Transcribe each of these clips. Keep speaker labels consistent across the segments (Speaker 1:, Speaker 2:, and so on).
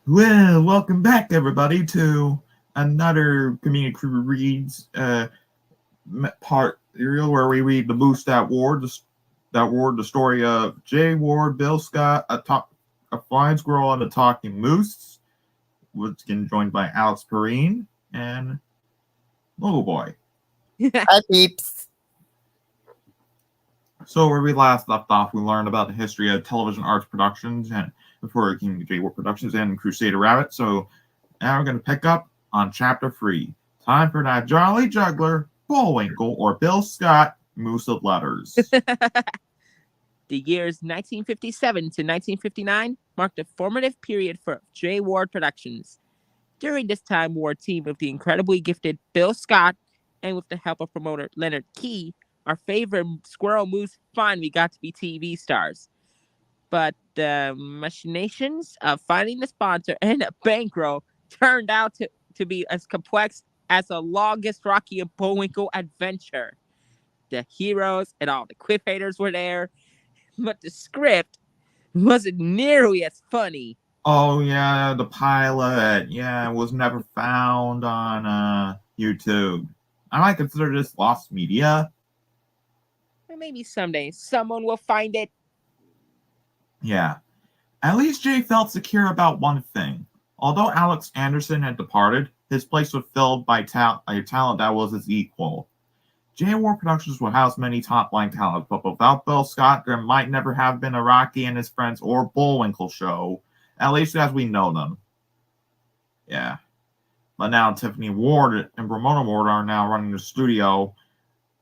Speaker 1: Well, welcome back, everybody, to another Comedic Reads part serial where we read the Boost the story of Jay Ward, Bill Scott, a flying squirrel, and a talking moose. Was again joined by Alex Perrine and Little Boy.
Speaker 2: Hi, peeps.
Speaker 1: So where we last left off, we learned about the history of television arts productions and before it came to Jay Ward Productions and Crusader Rabbit. So now we're going to pick up on Chapter 3. Time for that Jolly Juggler, Bullwinkle, or Bill Scott, Moose of Letters.
Speaker 3: The years 1957 to 1959 marked a formative period for J. Ward Productions. During this time, Ward teamed with the incredibly gifted Bill Scott and with the help of promoter Leonard Key, our favorite squirrel moose finally got to be TV stars. But the machinations of finding the sponsor and a bankroll turned out to be as complex as the longest Rocky and Bullwinkle adventure. The heroes and all the cliffhangers were there, but the script wasn't nearly as funny.
Speaker 1: Oh yeah, the pilot. Yeah, it was never found on YouTube. I might consider this lost media.
Speaker 3: Maybe someday someone will find it.
Speaker 1: Yeah. At least Jay felt secure about one thing. Although Alex Anderson had departed, his place was filled by a talent that was his equal. J. Ward Productions will house many top-line talents, but without Bill Scott, there might never have been a Rocky and His Friends or Bullwinkle show, at least as we know them. Yeah. But now Tiffany Ward and Ramona Ward are now running the studio.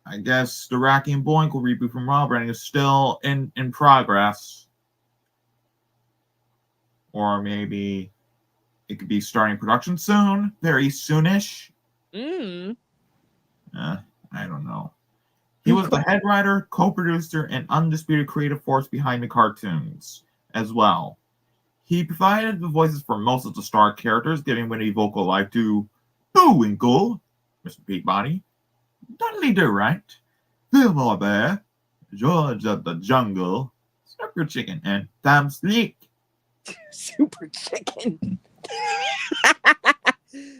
Speaker 1: I guess the Rocky and Bullwinkle reboot from Rob Branding is still in progress. Or maybe it could be starting production soon, very soonish. I don't know. He was the head writer, co-producer, and undisputed creative force behind the cartoons as well. He provided the voices for most of the star characters, giving witty vocal life to Bullwinkle, Mr. Peabody, Dudley Durant, Fillmore Bear, George of the Jungle, Super Chicken, and Tom Sneak.
Speaker 3: Super Chicken.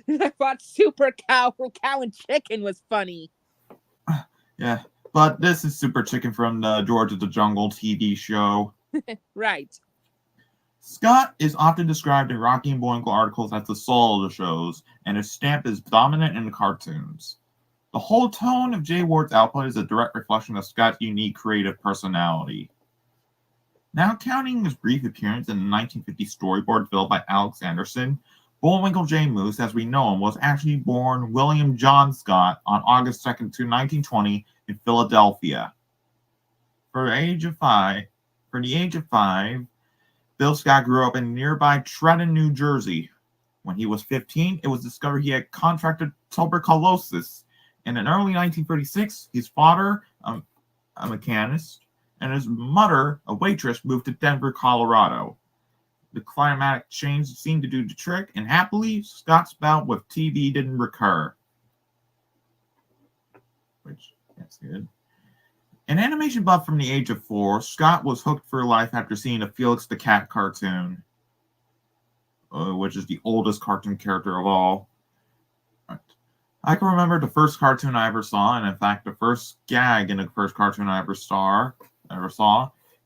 Speaker 3: I thought Super Cow and Chicken was funny.
Speaker 1: Yeah, but this is Super Chicken from the George of the Jungle TV show.
Speaker 3: Right.
Speaker 1: Scott is often described in Rocky and Bullwinkle articles as the soul of the shows, and his stamp is dominant in the cartoons. The whole tone of Jay Ward's output is a direct reflection of Scott's unique creative personality. Now counting his brief appearance in the 1950 storyboard filled by Alex Anderson, Bullwinkle J. Moose, as we know him, was actually born William John Scott on August 2nd, 1920 in Philadelphia. For the age of five, Bill Scott grew up in nearby Trenton, New Jersey. When he was 15, it was discovered he had contracted tuberculosis, and in early 1936, his father, a mechanist, and his mother, a waitress, moved to Denver, Colorado. The climatic change seemed to do the trick, and happily, Scott's bout with TB didn't recur. Which, that's good. An animation buff from the age of 4, Scott was hooked for life after seeing a Felix the Cat cartoon, which is the oldest cartoon character of all. I can remember the first cartoon I ever saw, and in fact, the first gag in the first cartoon I ever saw.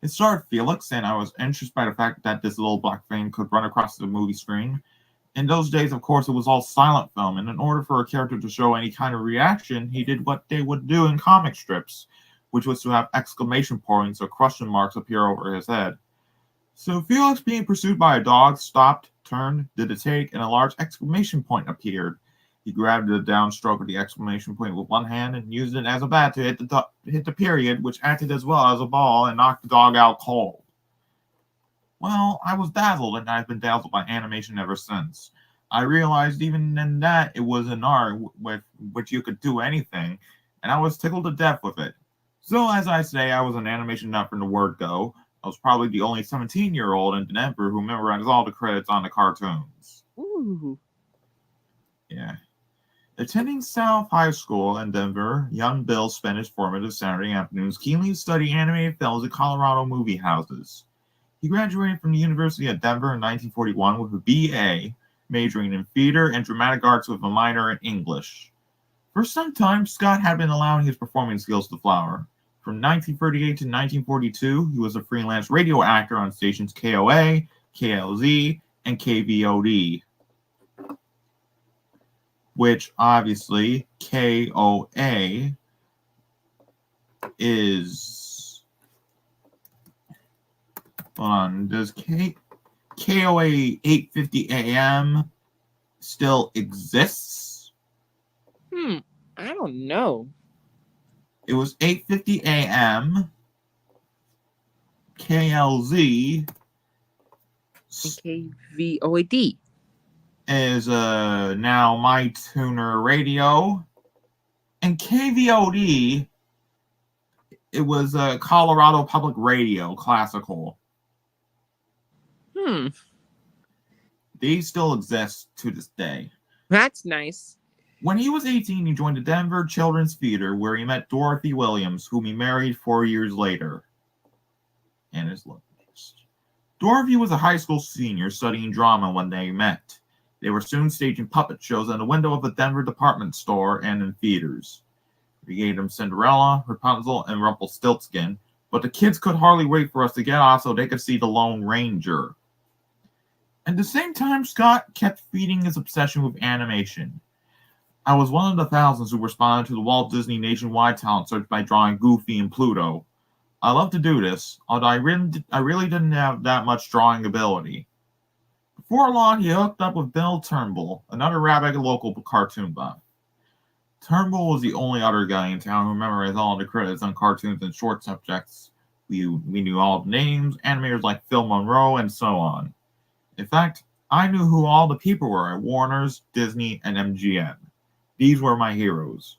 Speaker 1: It starred Felix, and I was interested by the fact that this little black thing could run across the movie screen. In those days, of course, it was all silent film, and in order for a character to show any kind of reaction, he did what they would do in comic strips, which was to have exclamation points or question marks appear over his head. So Felix, being pursued by a dog, stopped, turned, did a take, and a large exclamation point appeared. He grabbed the downstroke of the exclamation point with one hand and used it as a bat to hit the period, which acted as well as a ball and knocked the dog out cold. Well, I was dazzled, and I've been dazzled by animation ever since. I realized even in that it was an art with which you could do anything, and I was tickled to death with it. So, as I say, I was an animation nut from the word go. I was probably the only 17-year-old in Denver who memorized all the credits on the cartoons.
Speaker 3: Ooh.
Speaker 1: Yeah. Attending South High School in Denver, young Bill spent his formative Saturday afternoons keenly studying animated films at Colorado movie houses. He graduated from the University of Denver in 1941 with a BA, majoring in theater and dramatic arts with a minor in English. For some time, Scott had been allowing his performing skills to flower. From 1938 to 1942, he was a freelance radio actor on stations KOA, KLZ, and KVOD. Which, obviously, KOA is... Hold on, does KOA 850 AM still exists?
Speaker 3: I don't know.
Speaker 1: It was 850 AM. KLZ
Speaker 3: KVOD
Speaker 1: is now My Tuner Radio. And KVOD, it was Colorado Public Radio, classical. These still exist to this day.
Speaker 3: That's nice.
Speaker 1: When he was 18, he joined the Denver Children's Theater, where he met Dorothy Williams, whom he married 4 years later. And his love interest. Dorothy was a high school senior studying drama when they met. They were soon staging puppet shows in the window of a Denver department store and in theaters. We gave them Cinderella, Rapunzel, and Rumpelstiltskin, but the kids could hardly wait for us to get off so they could see the Lone Ranger. At the same time, Scott kept feeding his obsession with animation. I was one of the thousands who responded to the Walt Disney nationwide talent search by drawing Goofy and Pluto. I love to do this, although I really didn't have that much drawing ability. Before long, he hooked up with Bill Turnbull, another rabid local cartoon buff. Turnbull was the only other guy in town who memorized all the credits on cartoons and short subjects. We knew all the names, animators like Phil Monroe, and so on. In fact, I knew who all the people were at Warner's, Disney, and MGM. These were my heroes.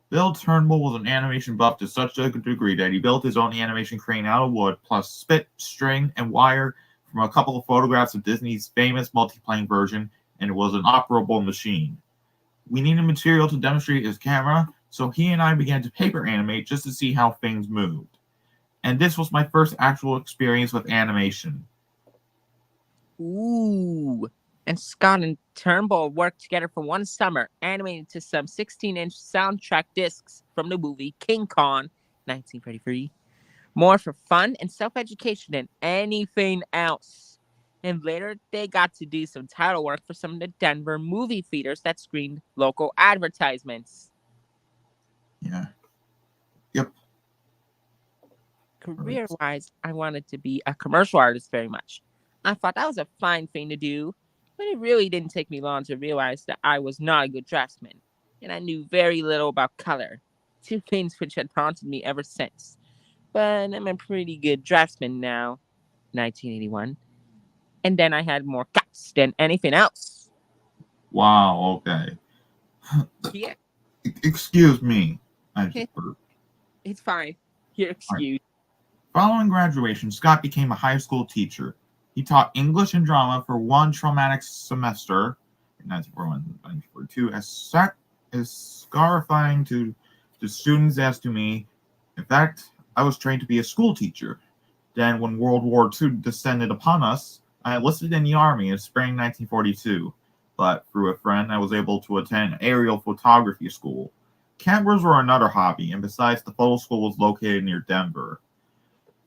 Speaker 1: Bill Turnbull was an animation buff to such a degree that he built his own animation crane out of wood, plus spit, string, and wire from a couple of photographs of Disney's famous multiplane version, and it was an operable machine. We needed material to demonstrate his camera, so he and I began to paper animate just to see how things moved. And this was my first actual experience with animation.
Speaker 3: Ooh. And Scott and Turnbull worked together for one summer, animating to some 16-inch soundtrack discs from the movie King Kong, 1933. More for fun and self-education than anything else. And later, they got to do some title work for some of the Denver movie theaters that screened local advertisements.
Speaker 1: Yeah. Yep.
Speaker 3: Career-wise, I wanted to be a commercial artist very much. I thought that was a fine thing to do, but it really didn't take me long to realize that I was not a good draftsman, and I knew very little about color, two things which had haunted me ever since. But I'm a pretty good draftsman now, 1981. And then I had more guts than anything else.
Speaker 1: Wow, okay.
Speaker 3: Yeah.
Speaker 1: Excuse me. I just burped.
Speaker 3: It's fine. You're excused.
Speaker 1: Following graduation, Scott became a high school teacher. He taught English and drama for one traumatic semester in 1941-1942, as scarifying to the students as to me. In fact, I was trained to be a school teacher. Then, when World War II descended upon us, I enlisted in the Army in spring 1942. But through a friend, I was able to attend aerial photography school. Cameras were another hobby, and besides, the photo school was located near Denver.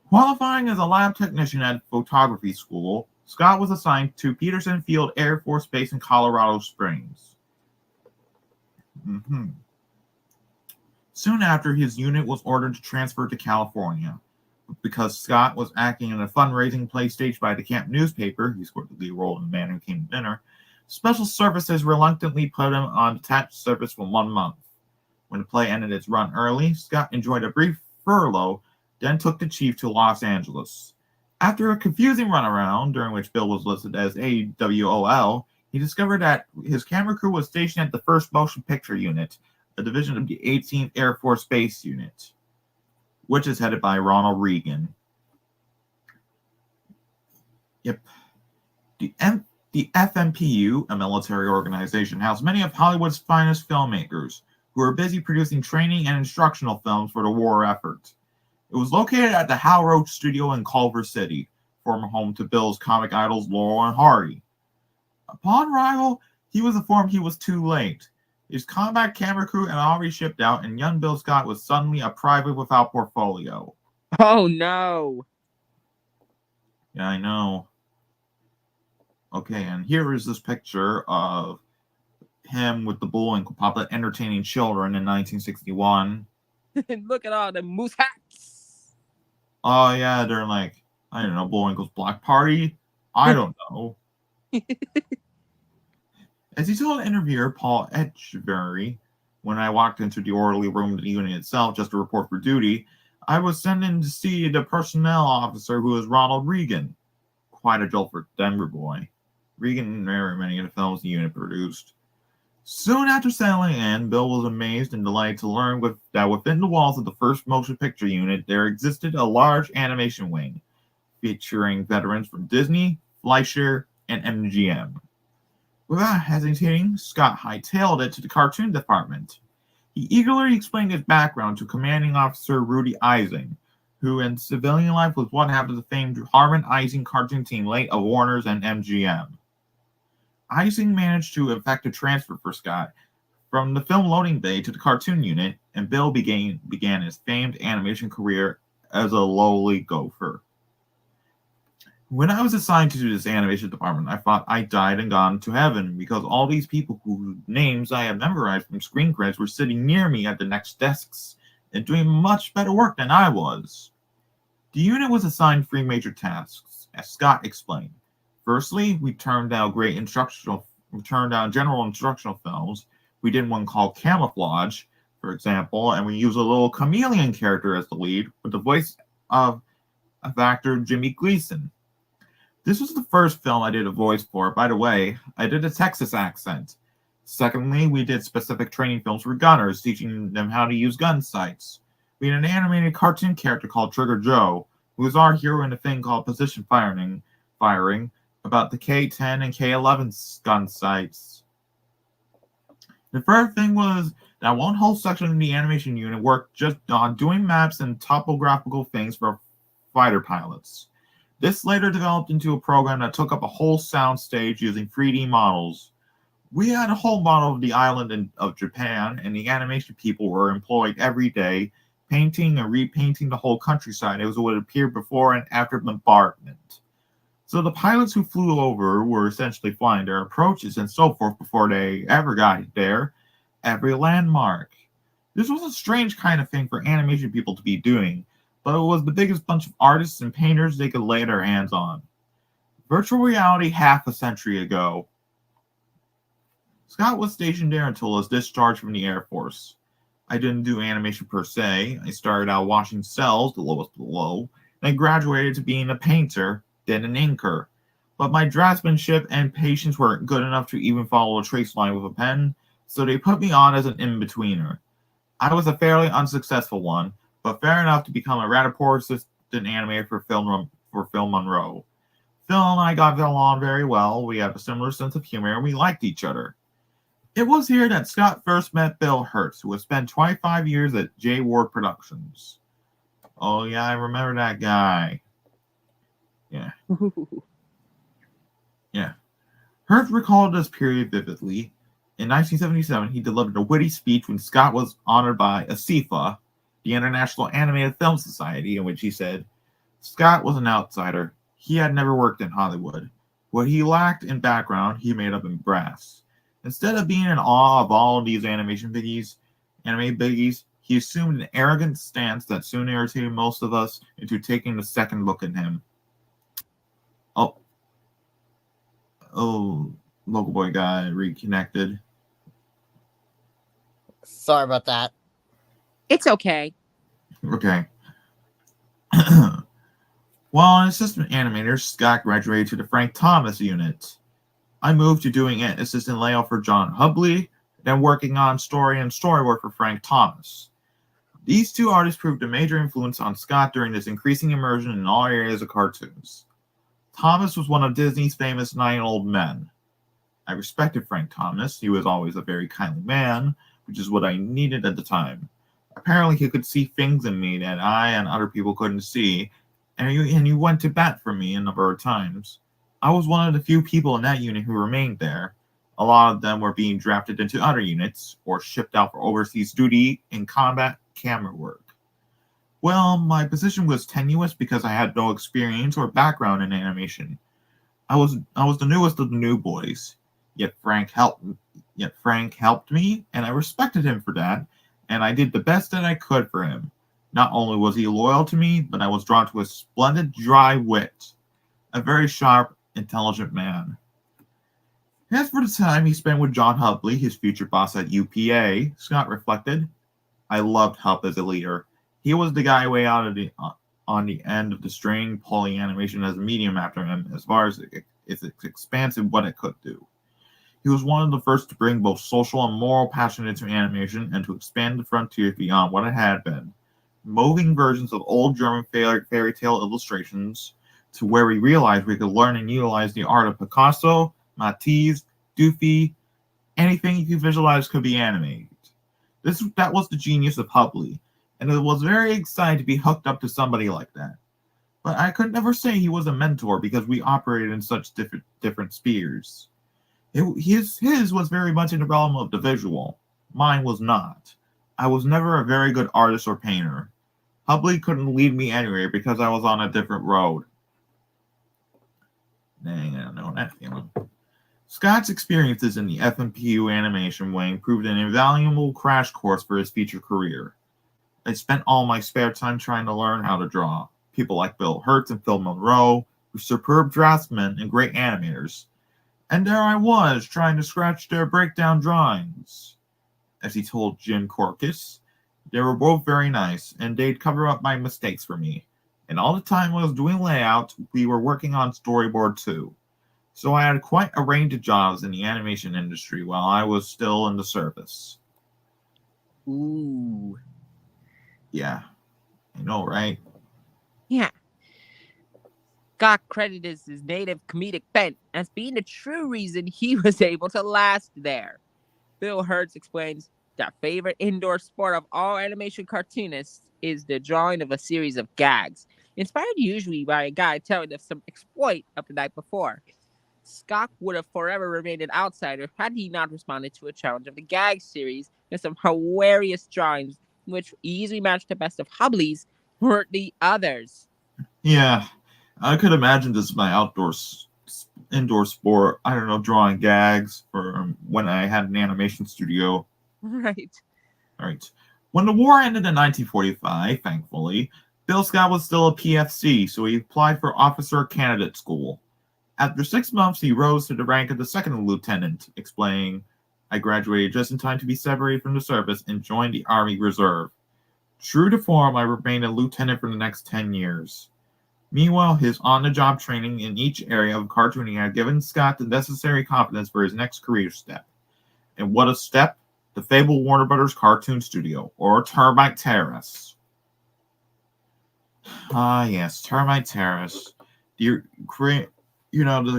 Speaker 1: Qualifying as a lab technician at photography school, Scott was assigned to Peterson Field Air Force Base in Colorado Springs. Soon after, his unit was ordered to transfer to California. Because Scott was acting in a fundraising play staged by the camp newspaper, he scored the lead role in The Man Who Came to Dinner, Special Services reluctantly put him on detached service for 1 month. When the play ended its run early, Scott enjoyed a brief furlough, then took the chief to Los Angeles. After a confusing runaround, during which Bill was listed as AWOL, he discovered that his camera crew was stationed at the 1st Motion Picture Unit, a division of the 18th Air Force Base Unit, which is headed by Ronald Reagan. Yep. The FMPU, a military organization, housed many of Hollywood's finest filmmakers, who were busy producing training and instructional films for the war effort. It was located at the Hal Roach Studio in Culver City, former home to Bill's comic idols Laurel and Hardy. Upon arrival, he was informed he was too late. His combat camera crew had already shipped out, and young Bill Scott was suddenly a private without portfolio.
Speaker 3: Oh no!
Speaker 1: Yeah, I know. Okay, and here is this picture of him with the bowling puppet entertaining children in 1961.
Speaker 3: And look at all the moose hats.
Speaker 1: Oh yeah, they're like, I don't know, Bullwinkle's Black Party? I don't know. As he told interviewer Paul Etcheverry, when I walked into the orderly room of the unit itself just to report for duty, I was sent in to see the personnel officer who was Ronald Reagan. Quite a jolt for Denver boy. Reagan in very many of the films the unit produced. Soon after settling in, Bill was amazed and delighted to learn that within the walls of the first motion picture unit there existed a large animation wing, featuring veterans from Disney, Fleischer, and MGM. Without hesitating, Scott hightailed it to the cartoon department. He eagerly explained his background to Commanding Officer Rudy Ising, who in civilian life was one half of the famed Harmon Ising cartoon team late of Warner's and MGM. Ising managed to effect a transfer for Scott from the film loading bay to the cartoon unit, and Bill began his famed animation career as a lowly gopher. When I was assigned to this animation department, I thought I died and gone to heaven because all these people whose names I had memorized from screen credits were sitting near me at the next desks and doing much better work than I was. The unit was assigned 3 major tasks, as Scott explained. Firstly, we turned down general instructional films. We did one called Camouflage, for example, and we used a little chameleon character as the lead with the voice of actor Jimmy Gleason. This was the first film I did a voice for. By the way, I did a Texas accent. Secondly, we did specific training films for gunners, teaching them how to use gun sights. We had an animated cartoon character called Trigger Joe, who was our hero in a thing called Position Firing, about the K-10 and K-11 gun sights. The third thing was that one whole section of the animation unit worked just on doing maps and topographical things for fighter pilots. This later developed into a program that took up a whole sound stage using 3D models. We had a whole model of the island of Japan, and the animation people were employed every day, painting and repainting the whole countryside as it would appear before and after bombardment. So the pilots who flew over were essentially flying their approaches and so forth before they ever got there, every landmark. This was a strange kind of thing for animation people to be doing, but it was the biggest bunch of artists and painters they could lay their hands on. Virtual reality half a century ago. Scott was stationed there until his discharge from the Air Force. I didn't do animation per se. I started out washing cells, the lowest below, and I graduated to being a painter, then an inker. But my draftsmanship and patience weren't good enough to even follow a trace line with a pen, so they put me on as an in-betweener. I was a fairly unsuccessful one, but fair enough to become a rather poor assistant animator for Phil Monroe. Phil and I got along very well. We have a similar sense of humor, and we liked each other. It was here that Scott first met Bill Hertz, who had spent 25 years at J. Ward Productions. Oh, yeah, I remember that guy. Yeah. Yeah. Hertz recalled this period vividly. In 1977, he delivered a witty speech when Scott was honored by ASIFA, the International Animated Film Society, in which he said, Scott was an outsider. He had never worked in Hollywood. What he lacked in background, he made up in brass. Instead of being in awe of all of these anime biggies, he assumed an arrogant stance that soon irritated most of us into taking a second look at him. Oh, local boy got reconnected.
Speaker 2: Sorry about that.
Speaker 3: It's okay.
Speaker 1: Okay. While an assistant animator, Scott graduated to the Frank Thomas unit. I moved to doing an assistant layout for John Hubley, then working on story and storyboard for Frank Thomas. These two artists proved a major influence on Scott during this increasing immersion in all areas of cartoons. Thomas was one of Disney's famous 9 old men. I respected Frank Thomas. He was always a very kindly man, which is what I needed at the time. Apparently, he could see things in me that I and other people couldn't see, and you went to bat for me a number of times. I was one of the few people in that unit who remained there. A lot of them were being drafted into other units or shipped out for overseas duty and combat camera work. Well, my position was tenuous because I had no experience or background in animation. I was the newest of the new boys. Yet Frank helped me, and I respected him for that, and I did the best that I could for him. Not only was he loyal to me, but I was drawn to his splendid dry wit. A very sharp, intelligent man. As for the time he spent with John Hubley, his future boss at UPA, Scott reflected, I loved Hup as a leader. He was the guy way out of the on the end of the string, pulling animation as a medium after him, as far as it's expansive what it could do. He was one of the first to bring both social and moral passion into animation and to expand the frontiers beyond what it had been. Moving versions of old German fairy tale illustrations to where we realized we could learn and utilize the art of Picasso, Matisse, Dufy, anything you could visualize could be animated. That was the genius of Hubley, and it was very exciting to be hooked up to somebody like that. But I could never say he was a mentor because we operated in such different spheres. His was very much in the realm of the visual. Mine was not. I was never a very good artist or painter. Hubley couldn't lead me anywhere because I was on a different road. Dang, I don't know that feeling. Scott's experiences in the FMPU animation wing proved an invaluable crash course for his future career. I spent all my spare time trying to learn how to draw. People like Bill Hertz and Phil Monroe were superb draftsmen and great animators. And there I was, trying to scratch their breakdown drawings. As he told Jim Corcus, they were both very nice, and they'd cover up my mistakes for me. And all the time I was doing layout, we were working on storyboard too. So I had quite a range of jobs in the animation industry while I was still in the service.
Speaker 3: Ooh.
Speaker 1: Yeah, I know, right?
Speaker 3: Yeah. Scott credited his native comedic bent as being the true reason he was able to last there. Bill Hertz explains that favorite indoor sport of all animation cartoonists is the drawing of a series of gags, inspired usually by a guy telling of some exploit of the night before. Scott would have forever remained an outsider had he not responded to a challenge of the gag series with some hilarious drawings, which easily matched the best of Hubley's or the others.
Speaker 1: Yeah, I could imagine this as my indoor sport. I don't know, drawing gags for when I had an animation studio.
Speaker 3: Right.
Speaker 1: All right. When the war ended in 1945, thankfully, Bill Scott was still a PFC, so he applied for Officer Candidate School. After 6 months, he rose to the rank of the second lieutenant, explaining, I graduated just in time to be separated from the service and joined the Army Reserve. True to form, I remained a lieutenant for the next 10 years. Meanwhile, his on-the-job training in each area of cartooning had given Scott the necessary confidence for his next career step. And what a step! The fabled Warner Brothers Cartoon Studio, or Termite Terrace. Ah, yes, Termite Terrace. The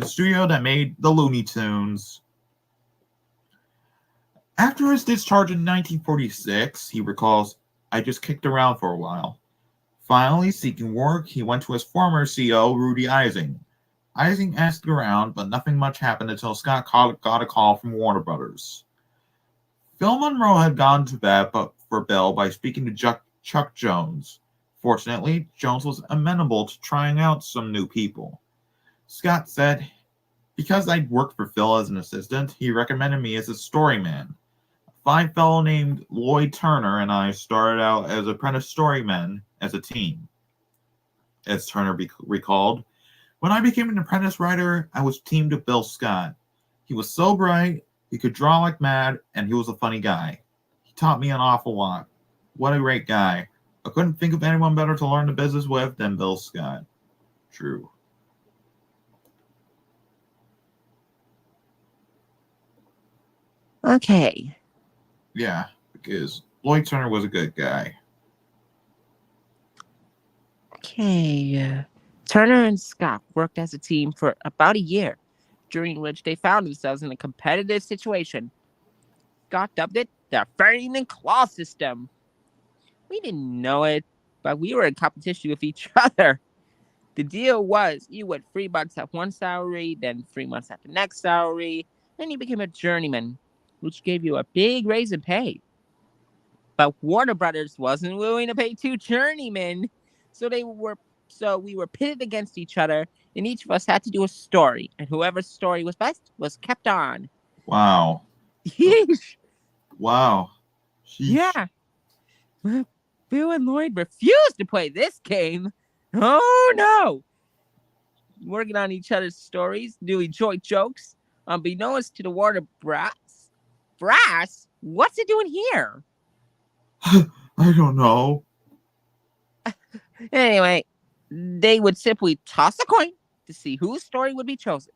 Speaker 1: studio that made the Looney Tunes. After his discharge in 1946, he recalls, I just kicked around for a while. Finally, seeking work, he went to his former CEO, Rudy Ising. Ising asked around, but nothing much happened until Scott got a call from Warner Brothers. Phil Monroe had gone to bat for Bill by speaking to Chuck Jones. Fortunately, Jones was amenable to trying out some new people. Scott said, because I'd worked for Phil as an assistant, he recommended me as a storyman. A fine fellow named Lloyd Turner and I started out as apprentice storymen as a team. As Turner recalled, when I became an apprentice writer, I was teamed with Bill Scott. He was so bright, he could draw like mad, and he was a funny guy. He taught me an awful lot. What a great guy. I couldn't think of anyone better to learn the business with than Bill Scott. True.
Speaker 3: Okay.
Speaker 1: Yeah, because Lloyd Turner was a good guy.
Speaker 3: Okay. Turner and Scott worked as a team for about a year, during which they found themselves in a competitive situation. Scott dubbed it the Fang and Claw system. We didn't know it, but we were in competition with each other. The deal was you would 3 months at one salary, then 3 months at the next salary, then you became a journeyman, which gave you a big raise in pay. But Warner Brothers wasn't willing to pay 2 journeymen, so we were pitted against each other, and each of us had to do a story, and whoever's story was best was kept on.
Speaker 1: Wow.
Speaker 3: Yeesh.
Speaker 1: Wow. Sheesh.
Speaker 3: Yeah. Bill and Lloyd refused to play this game. Oh no! Working on each other's stories, doing joint jokes, unbeknownst to the Warner Brass. Brass? What's it doing here?
Speaker 1: I don't know.
Speaker 3: Anyway, they would simply toss a coin to see whose story would be chosen.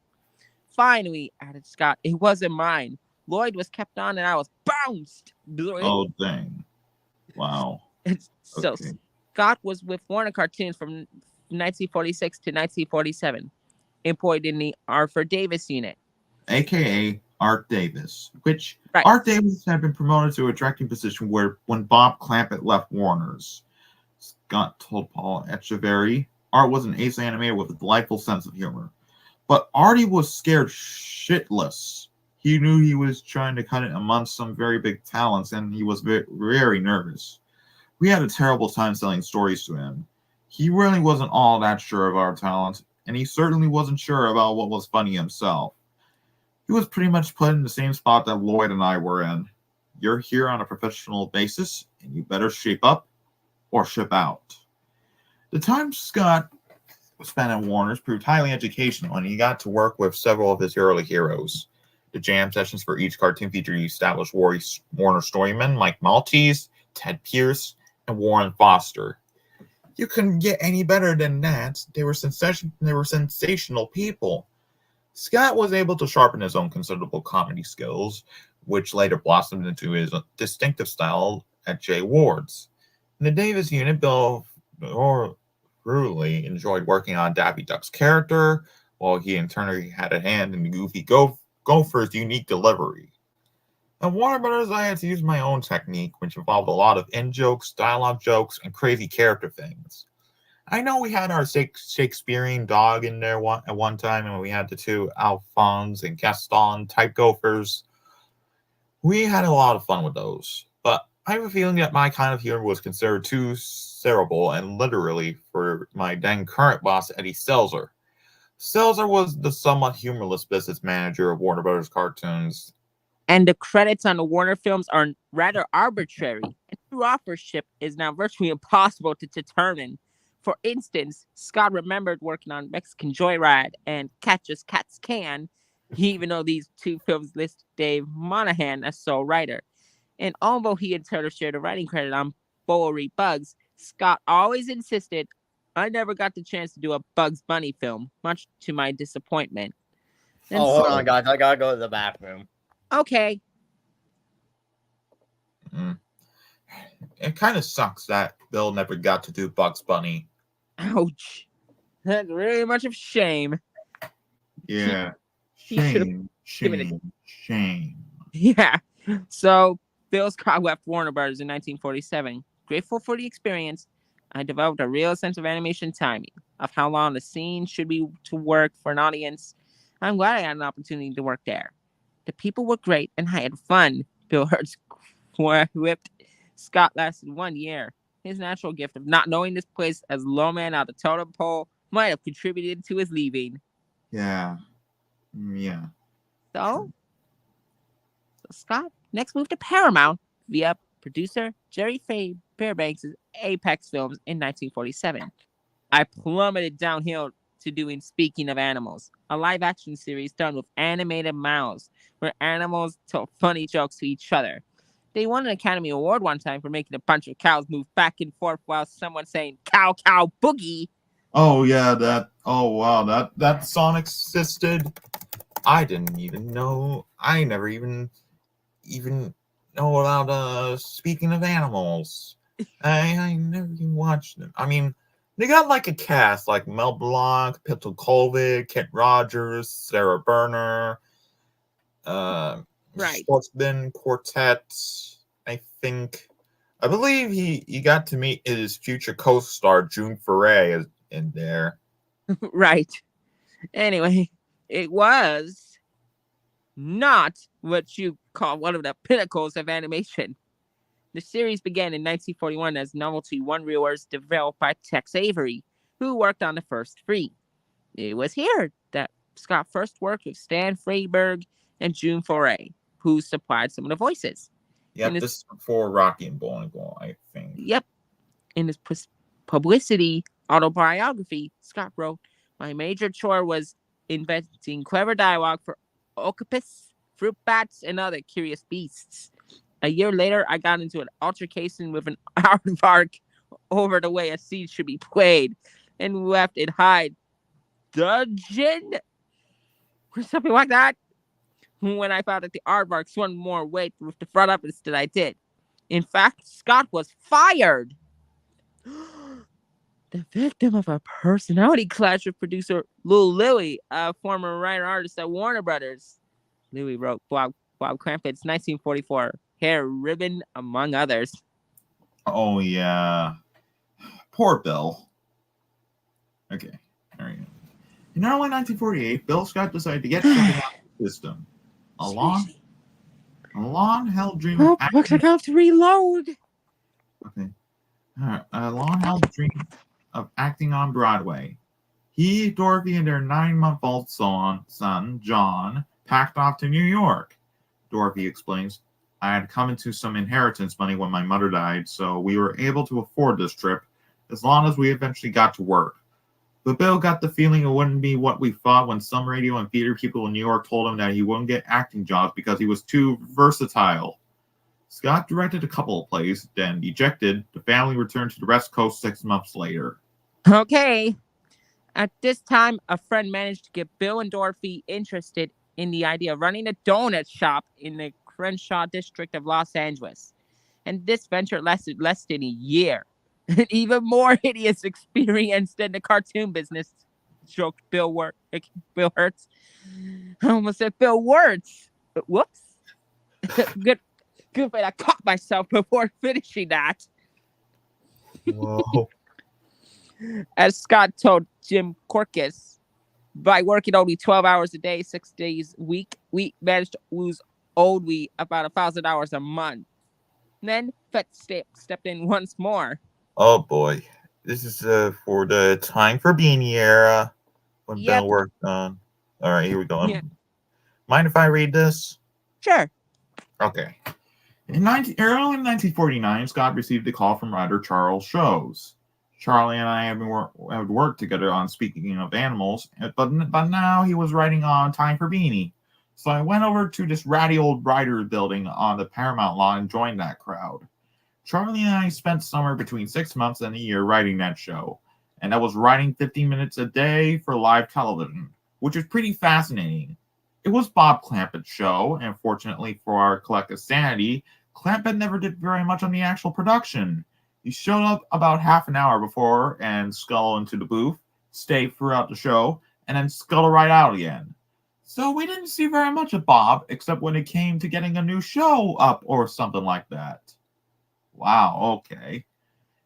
Speaker 3: Finally, added Scott, it wasn't mine. Lloyd was kept on and I was bounced.
Speaker 1: Oh, dang. Wow.
Speaker 3: So
Speaker 1: Okay.
Speaker 3: Scott was with Warner Cartoons from 1946 to 1947, employed in the Arthur Davis unit.
Speaker 1: AKA Art Davis, which
Speaker 3: Right.
Speaker 1: Art Davis had been promoted to a directing position when Bob Clampett left Warner's. Scott told Paul Echeverry, Art was an ace animator with a delightful sense of humor. But Artie was scared shitless. He knew he was trying to cut it amongst some very big talents, and he was very, very nervous. We had a terrible time selling stories to him. He really wasn't all that sure of our talent, and he certainly wasn't sure about what was funny himself. He was pretty much put in the same spot that Lloyd and I were in. You're here on a professional basis, and you better shape up or ship out. The time Scott spent at Warner's proved highly educational, and he got to work with several of his early heroes. The jam sessions for each cartoon featured established Warner storymen Mike Maltese, Ted Pierce, and Warren Foster. You couldn't get any better than that. They were sensational people. Scott was able to sharpen his own considerable comedy skills, which later blossomed into his distinctive style at J. Ward's. In the Davis unit, Bill truly enjoyed working on Daffy Duck's character, while he in turn had a hand in the Goofy Gopher's unique delivery. At Warner Brothers, I had to use my own technique, which involved a lot of in-jokes, dialogue jokes, and crazy character things. I know we had our Shakespearean dog in there at one time, and we had the 2 Alphonse and Gaston type gophers. We had a lot of fun with those, but I have a feeling that my kind of humor was considered too cerebral and literally for my then current boss, Eddie Selzer. Selzer was the somewhat humorless business manager of Warner Brothers Cartoons.
Speaker 3: And the credits on the Warner films are rather arbitrary, and true authorship is now virtually impossible to determine. For instance, Scott remembered working on Mexican Joyride and Catch As Cats Can, even though these 2 films list Dave Monahan as sole writer. And although he and Turner shared a writing credit on Bowery Bugs, Scott always insisted, I never got the chance to do a Bugs Bunny film, much to my disappointment. And
Speaker 2: Hold on, guys. I gotta go to the bathroom.
Speaker 3: Okay.
Speaker 1: It kind of sucks that Bill never got to do Bugs Bunny.
Speaker 3: Ouch. That's really much of shame.
Speaker 1: Yeah.
Speaker 3: He should've given it-
Speaker 1: Shame.
Speaker 3: Yeah. So Bill Scott left Warner Brothers in 1947. Grateful for the experience, I developed a real sense of animation timing, of how long the scene should be to work for an audience. I'm glad I had an opportunity to work there. The people were great and I had fun. Bill Hurt's whipped. Scott lasted 1 year. His natural gift of not knowing this place as low man on the totem pole might have contributed to his leaving.
Speaker 1: Yeah. Yeah.
Speaker 3: So Scott next moved to Paramount via producer Jerry Fairbanks' Apex Films in 1947. I plummeted downhill to doing Speaking of Animals, a live-action series done with animated mouths, where animals told funny jokes to each other. They won an Academy Award one time for making a bunch of cows move back and forth while someone saying "cow, cow, boogie."
Speaker 1: Oh yeah, that song existed. I didn't even know. I never even know about Speaking of Animals. I never even watched them. I mean, they got like a cast like Mel Blanc, Peter Colvig, Kent Rogers, Sarah Berner,
Speaker 3: Right.
Speaker 1: Sportsman Quartet. I believe he got to meet his future co-star June Foray in there.
Speaker 3: Right. Anyway, it was not what you call one of the pinnacles of animation. The series began in 1941 as novelty one-reelers developed by Tex Avery, who worked on the first three. It was here that Scott first worked with Stan Freberg and June Foray, who supplied some of the voices.
Speaker 1: Yep, this is before Rocky and Bullwinkle, I think.
Speaker 3: Yep. In his publicity autobiography, Scott wrote, "My major chore was inventing clever dialogue for octopus, fruit bats, and other curious beasts. A year later, I got into an altercation with an aardvark over the way a scene should be played and left it high dudgeon or something like that. When I found that the aardvark swung more weight with the front up than I did. In fact, Scott was fired." The victim of a personality clash with producer Lou Louie, a former writer artist at Warner Brothers. Louie wrote Bob Crampton's 1944 Hair Ribbon, among others.
Speaker 1: Oh, yeah. Poor Bill. Okay, there we go. In early 1948, Bill Scott decided to get something out of the system. A long-held dream of acting.
Speaker 3: Looks like I have to reload.
Speaker 1: Okay. A long-held dream of acting on Broadway. He, Dorothy, and their 9-month-old son, John, packed off to New York. Dorothy explains, "I had come into some inheritance money when my mother died, so we were able to afford this trip, as long as we eventually got to work. But Bill got the feeling it wouldn't be what we thought when some radio and theater people in New York told him that he wouldn't get acting jobs because he was too versatile. Scott directed a couple of plays, then ejected. The family returned to the West Coast 6 months later."
Speaker 3: Okay. At this time, a friend managed to get Bill and Dorothy interested in the idea of running a donut shop in the Crenshaw district of Los Angeles. And this venture lasted less than a year. An even more hideous experience than the cartoon business, joked Bill Hurts. I almost said Bill Wirtz. Whoops. Good thing I caught myself before finishing that.
Speaker 1: Whoa.
Speaker 3: As Scott told Jim Korkis, by working only 12 hours a day, 6 days a week, we managed to lose only about $1,000 a month. Then Fett stepped in once more.
Speaker 1: Oh boy. This is for the Time for Beanie era when
Speaker 3: Yep.
Speaker 1: Bill worked on. Alright, here we go.
Speaker 3: Yeah.
Speaker 1: Mind if I read this?
Speaker 3: Sure.
Speaker 1: Okay. Early in 1949, Scott received a call from writer Charles Shows. Charlie and I had worked together on Speaking of Animals, but now he was writing on Time for Beanie. So I went over to this ratty old writer's building on the Paramount lot and joined that crowd. Charlie and I spent summer between 6 months and a year writing that show, and that was writing 15 minutes a day for live television, which is pretty fascinating. It was Bob Clampett's show, and fortunately for our collective sanity, Clampett never did very much on the actual production. He showed up about half an hour before and scuttled into the booth, stayed throughout the show, and then scuttled right out again. So we didn't see very much of Bob, except when it came to getting a new show up or something like that. Wow, okay.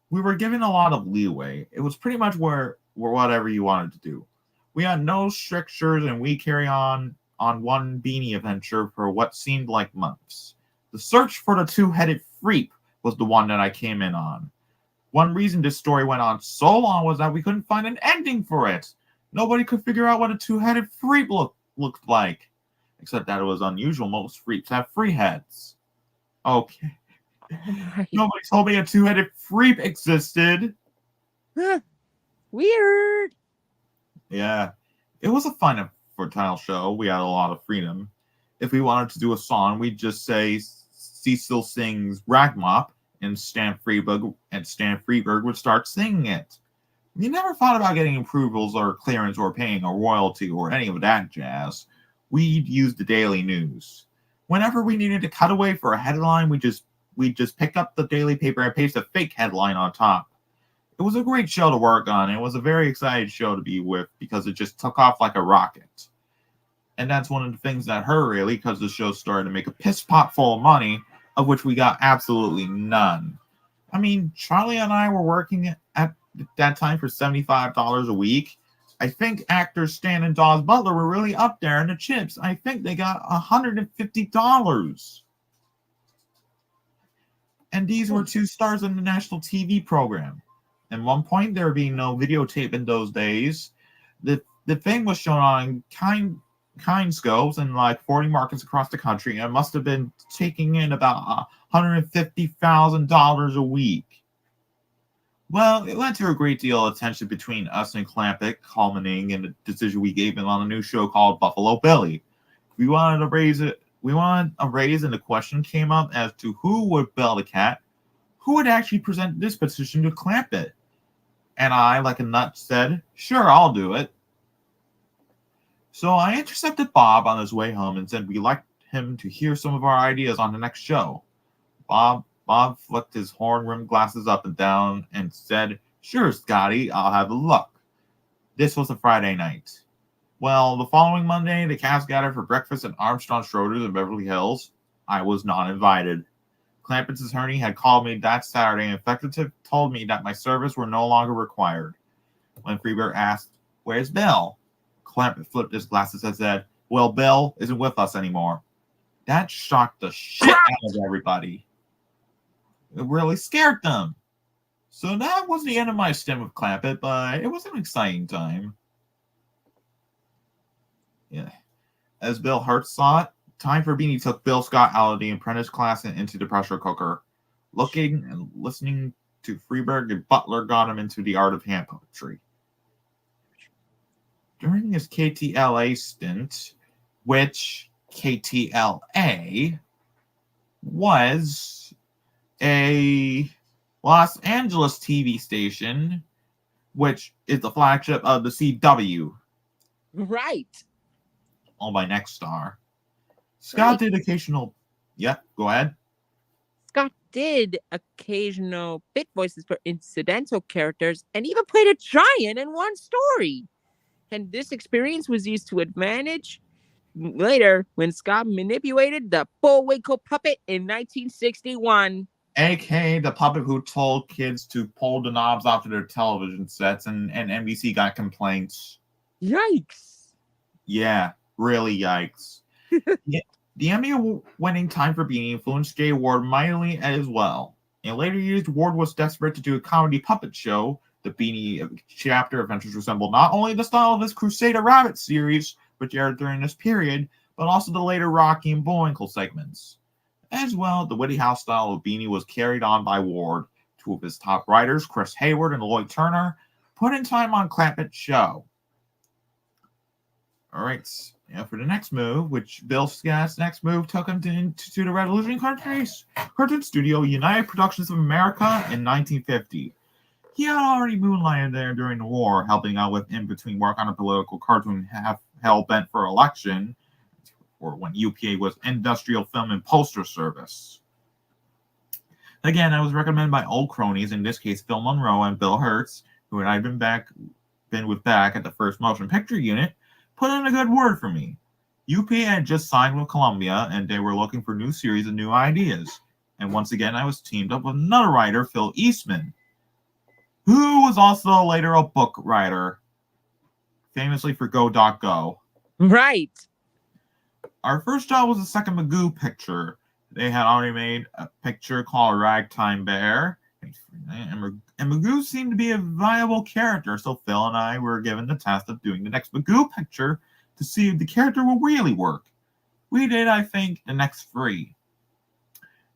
Speaker 1: We were given a lot of leeway. It was pretty much where whatever you wanted to do. We had no strictures, and we carry on one beanie adventure for what seemed like months. The search for the two-headed freak was the one that I came in on. One reason this story went on so long was that we couldn't find an ending for it. Nobody could figure out what a two-headed freak looked like. Except that it was unusual. Most freaks have three heads. Okay. Nobody told me a two-headed freak existed.
Speaker 3: Weird.
Speaker 1: Yeah. It was a fun and fertile show. We had a lot of freedom. If we wanted to do a song, we'd just say Cecil sings Ragmop, and Stan Freberg would start singing it. We never thought about getting approvals or clearance or paying a royalty or any of that jazz. We'd use the Daily News. Whenever we needed to cut away for a headline, we'd just pick up the daily paper and paste a fake headline on top. It was a great show to work on. It was a very exciting show to be with because it just took off like a rocket. And that's one of the things that hurt, really, because the show started to make a piss pot full of money, of which we got absolutely none. I mean, Charlie and I were working at that time for $75 a week. I think actors Stan and Dawes Butler were really up there in the chips. I think they got $150. And these were two stars on the national TV program. At one point, there being no videotape in those days, the thing was shown on kind scopes in like 40 markets across the country, and it must have been taking in about $150,000 a week. Well, it led to a great deal of tension between us and Clampett, culminating in the decision we gave him on a new show called Buffalo Billy. We wanted a raise, and the question came up as to who would bell the cat, who would actually present this petition to Clampett. And I, like a nut, said, "Sure, I'll do it." So I intercepted Bob on his way home and said we'd like him to hear some of our ideas on the next show. Bob flicked his horn-rimmed glasses up and down and said, "Sure, Scotty, I'll have a look." This was a Friday night. Well, the following Monday, the cast gathered for breakfast at Armstrong Schroeder's in Beverly Hills. I was not invited. Clampett's attorney had called me that Saturday and effectively told me that my services were no longer required. When Freeberg asked, "Where's Bill?" Clampett flipped his glasses and said, "Well, Bill isn't with us anymore." That shocked the shit out of everybody. It really scared them. So that was the end of my stint with Clampett, but it was an exciting time. Yeah. As Bill Hertz saw it, Time for Beanie took Bill Scott out of the apprentice class and into the pressure cooker. Looking and listening to Freeberg and Butler got him into the art of hand puppetry. During his KTLA stint, which KTLA was a Los Angeles TV station, which is the flagship of the CW.
Speaker 3: Right.
Speaker 1: Owned by Nexstar. Scott did occasional... Yeah, go ahead.
Speaker 3: Scott did occasional bit voices for incidental characters and even played a giant in one story. And this experience was used to advantage later when Scott manipulated the Bullwinkle puppet in 1961.
Speaker 1: A.K.A. the puppet who told kids to pull the knobs off of their television sets, and NBC got complaints.
Speaker 3: Yikes.
Speaker 1: Yeah, really yikes. The Emmy-winning Time for Beanie influenced Jay Ward mightily as well. In later years, Ward was desperate to do a comedy puppet show. The Beanie chapter adventures resembled not only the style of his Crusader Rabbit series, which aired during this period, but also the later Rocky and Bullwinkle segments. As well, the Woody House style of Beanie was carried on by Ward. Two of his top writers, Chris Hayward and Lloyd Turner, put in time on Clampett's show. All right, now for the next move, which Bill Scott's next move took him to the Revolution Cartoon Studio, United Productions of America, in 1950. He had already moonlighted there during the war, helping out with in-between work on a political cartoon half hell-bent for election, or when UPA was Industrial Film and Poster Service. Again, I was recommended by old cronies, in this case Phil Monroe and Bill Hertz, who had been with back at the First Motion Picture Unit, put in a good word for me. UPA had just signed with Columbia, and they were looking for new series and new ideas. And once again, I was teamed up with another writer, Phil Eastman, who was also later a book writer, famously for Go.Go.
Speaker 3: Right.
Speaker 1: Our first job was a second Magoo picture. They had already made a picture called Ragtime Bear, and Magoo seemed to be a viable character, so Phil and I were given the task of doing the next Magoo picture to see if the character will really work. We did, I think, the next 3.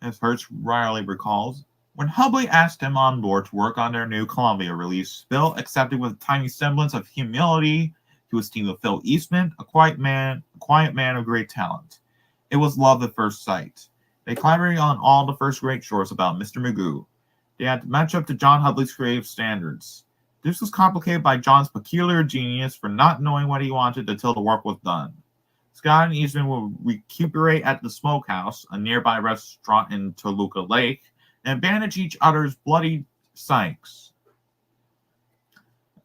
Speaker 1: As Hertz rarely recalls, when Hubley asked him on board to work on their new Columbia release, Phil accepted with a tiny semblance of humility. He was teamed with Phil Eastman, a quiet man of great talent. It was love at first sight. They collaborated on all the first great shorts about Mr. Magoo. They had to match up to John Hubley's creative standards. This was complicated by John's peculiar genius for not knowing what he wanted until the work was done. Scott and Eastman would recuperate at the Smokehouse, a nearby restaurant in Toluca Lake, and bandage each other's bloody psyches.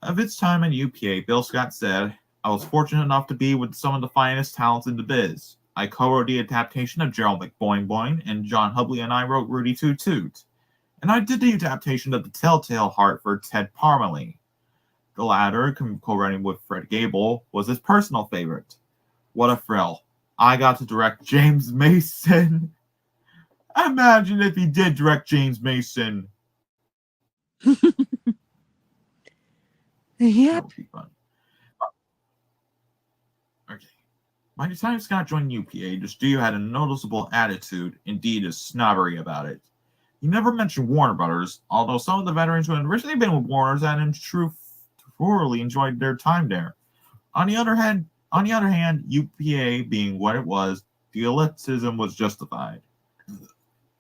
Speaker 1: Of its time in UPA, Bill Scott said, "I was fortunate enough to be with some of the finest talents in the biz. I co-wrote the adaptation of Gerald McBoing Boing, and John Hubley and I wrote Rudy Toot Toot. And I did the adaptation of The Telltale Heart for Ted Parmalee. The latter, co-writing with Fred Gable, was his personal favorite. What a thrill. I got to direct James Mason. Imagine if he did direct James Mason.
Speaker 3: Yep.
Speaker 1: That would be fun. Okay. By the time Scott joined UPA, the studio had a noticeable attitude, indeed a snobbery about it. He never mentioned Warner Brothers, although some of the veterans who had originally been with Warner's had in truly enjoyed their time there. On the other hand, UPA being what it was, the elitism was justified.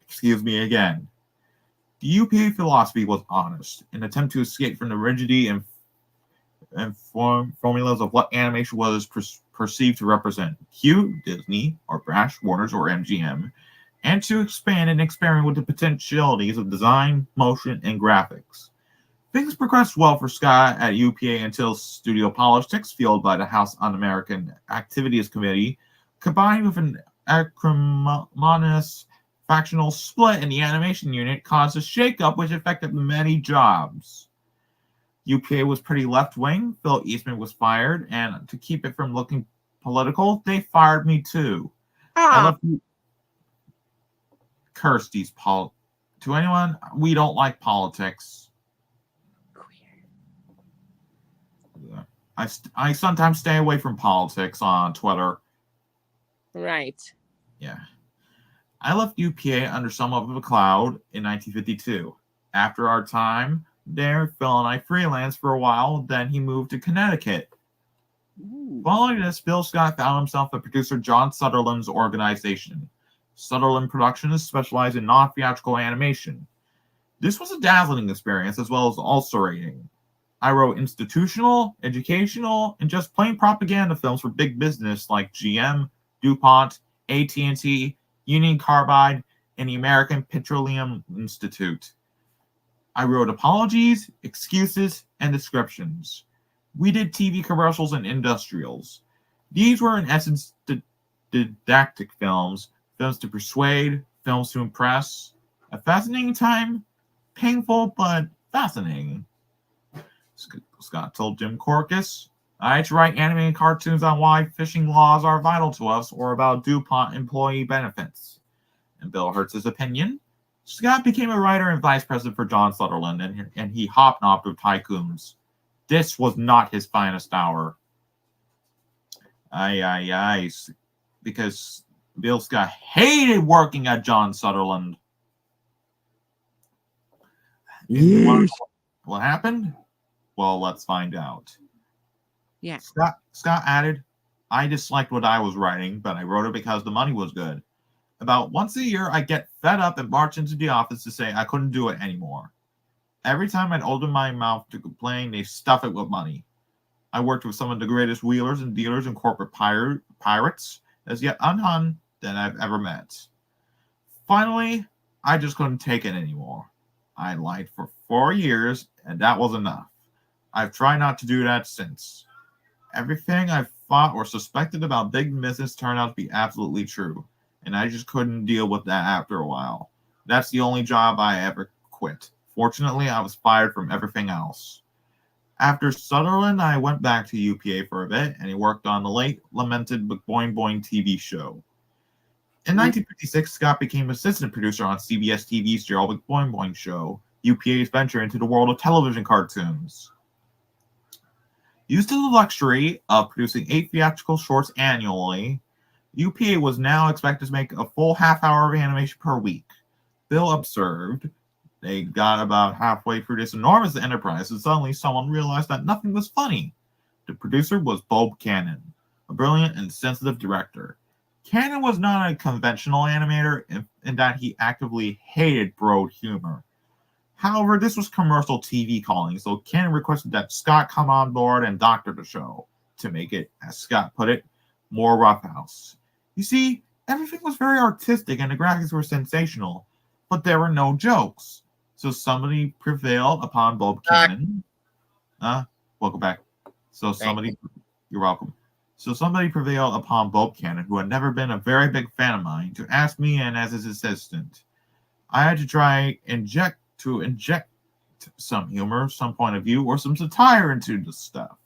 Speaker 1: Excuse me again. The UPA philosophy was honest, an attempt to escape from the rigidity and formulas of what animation was perceived to represent. Cue, Disney, or Brash, Warner's, or MGM, and to expand and experiment with the potentialities of design, motion, and graphics. Things progressed well for Scott at UPA until studio politics, fueled by the House Un-American Activities Committee, combined with an acrimonious factional split in the animation unit, caused a shakeup which affected many jobs. UPA was pretty left-wing. Phil Eastman was fired, and to keep it from looking political, they fired me too. I love you. Curse these to anyone, we don't like politics. I sometimes stay away from politics on Twitter.
Speaker 3: Right.
Speaker 1: Yeah. I left UPA under somewhat of a cloud in 1952. After our time there, Phil and I freelanced for a while, then he moved to Connecticut.
Speaker 3: Ooh.
Speaker 1: Following this, Bill Scott found himself at producer John Sutherland's organization. Sutherland Productions specialized in non-theatrical animation. This was a dazzling experience as well as ulcerating. I wrote institutional, educational, and just plain propaganda films for big business like GM, DuPont, AT&T, Union Carbide, and the American Petroleum Institute. I wrote apologies, excuses, and descriptions. We did TV commercials and industrials. These were in essence didactic films to persuade, films to impress. A fascinating time, painful but fascinating. Scott told Jim Korkis, I had to write animated cartoons on why fishing laws are vital to us or about DuPont employee benefits. In Bill Hertz's opinion, Scott became a writer and vice president for John Sutherland, and he hobnobbed with tycoons. This was not his finest hour. Because Bill Scott hated working at John Sutherland.
Speaker 3: Yes.
Speaker 1: What happened? Well, let's find out.
Speaker 3: Yeah.
Speaker 1: Scott added, I disliked what I was writing, but I wrote it because the money was good. About once a year, I get fed up and march into the office to say I couldn't do it anymore. Every time I'd open my mouth to complain, they stuff it with money. I worked with some of the greatest wheelers and dealers and corporate pirates, as yet unhung, that I've ever met. Finally, I just couldn't take it anymore. I lied for 4 years, and that was enough. I've tried not to do that since. Everything I've thought or suspected about big business turned out to be absolutely true, and I just couldn't deal with that after a while. That's the only job I ever quit. Fortunately, I was fired from everything else. After Sutherland, I went back to UPA for a bit, and he worked on the late lamented Boing Boing TV show. In 1956, Scott became assistant producer on CBS TV's Gerald Boing Boing show, UPA's venture into the world of television cartoons. Used to the luxury of producing 8 theatrical shorts annually, UPA was now expected to make a full half hour of animation per week. Bill observed, they got about halfway through this enormous enterprise and suddenly someone realized that nothing was funny. The producer was Bob Cannon, a brilliant and sensitive director. Cannon was not a conventional animator in that he actively hated broad humor. However, this was commercial TV calling, so Cannon requested that Scott come on board and doctor the show to make it, as Scott put it, more roughhouse. You see, everything was very artistic and the graphics were sensational, but there were no jokes. So somebody prevailed upon Bob Cannon. Welcome back. You're welcome. So somebody prevailed upon Bob Cannon, who had never been a very big fan of mine, to ask me in as his assistant. I had to try to inject some humor, some point of view, or some satire into the stuff.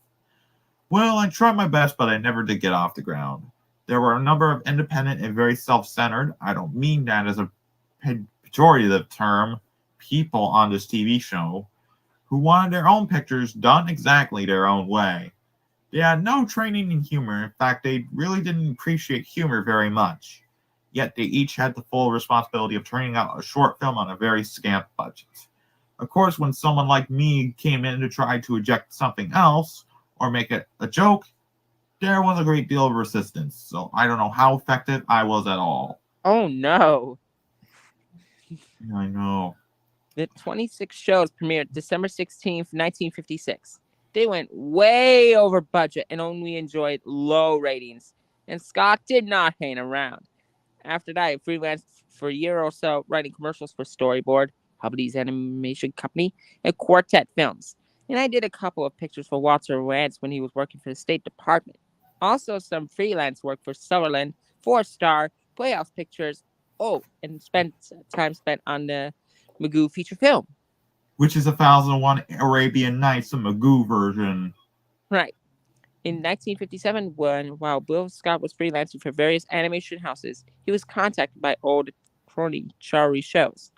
Speaker 1: Well, I tried my best, but I never did get off the ground. There were a number of independent and very self-centered, I don't mean that as a pejorative term, people on this TV show who wanted their own pictures done exactly their own way. They had no training in humor. In fact, they really didn't appreciate humor very much. Yet they each had the full responsibility of turning out a short film on a very scant budget. Of course, when someone like me came in to try to eject something else or make it a joke, there was a great deal of resistance. So I don't know how effective I was at all.
Speaker 3: Oh no.
Speaker 1: Yeah, I know.
Speaker 3: The 26 shows premiered December 16th, 1956. They went way over budget and only enjoyed low ratings. And Scott did not hang around. After that, he freelanced for a year or so, writing commercials for Storyboard, Hubby's animation company, and Quartet Films. And I did a couple of pictures for Walter Rance when he was working for the State Department. Also, some freelance work for Sutherland, 4-Star, Playhouse Pictures. Oh, and time spent on the Magoo feature film.
Speaker 1: Which is 1001 Arabian Nights, the Magoo version.
Speaker 3: Right. In 1957, while Bill Scott was freelancing for various animation houses, he was contacted by old crony Charlie shows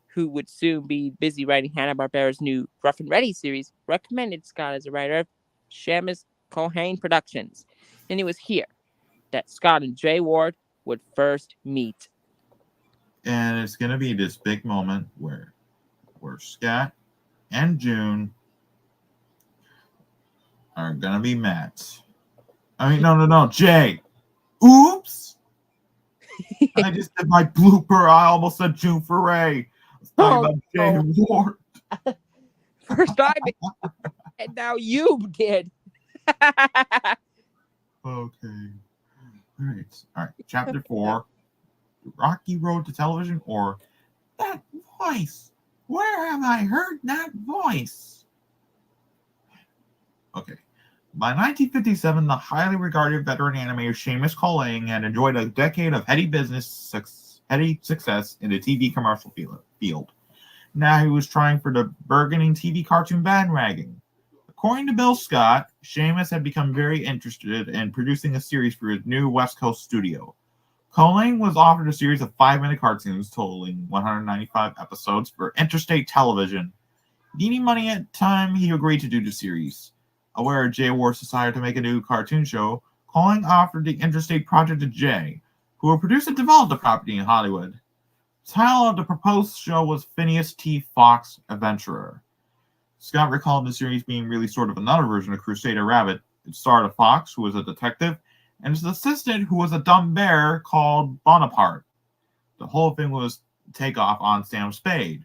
Speaker 3: who would soon be busy writing Hanna-Barbera's new Rough and Ready series, recommended Scott as a writer of Shamus Culhane Productions. And it was here that Scott and Jay Ward would first meet.
Speaker 1: And it's going to be this big moment where Scott and June are going to be met. I mean, no, Jay. Oops. I just did my blooper. I almost said June Foray. I was talking about Jay Ward.
Speaker 3: First I did, and now you did.
Speaker 1: Okay. All right. Chapter 4. Rocky Road to Television, or That Voice. Where have I heard that voice? Okay. By 1957, the highly regarded veteran animator Seamus Colling had enjoyed a decade of heady success in the TV commercial field. Now he was trying for the burgeoning TV cartoon bandwagon. According to Bill Scott, Seamus had become very interested in producing a series for his new West Coast studio. Colling was offered a series of 5-minute cartoons totaling 195 episodes for interstate television. Needing money at the time, he agreed to do the series. Aware of Jay Ward's desire to make a new cartoon show, Colling offered the interstate project to Jay, who would produce and develop the property in Hollywood. The title of the proposed show was Phineas T. Fox Adventurer. Scott recalled the series being really sort of another version of Crusader Rabbit. It starred a fox, who was a detective, and his assistant, who was a dumb bear called Bonaparte. The whole thing was takeoff on Sam Spade.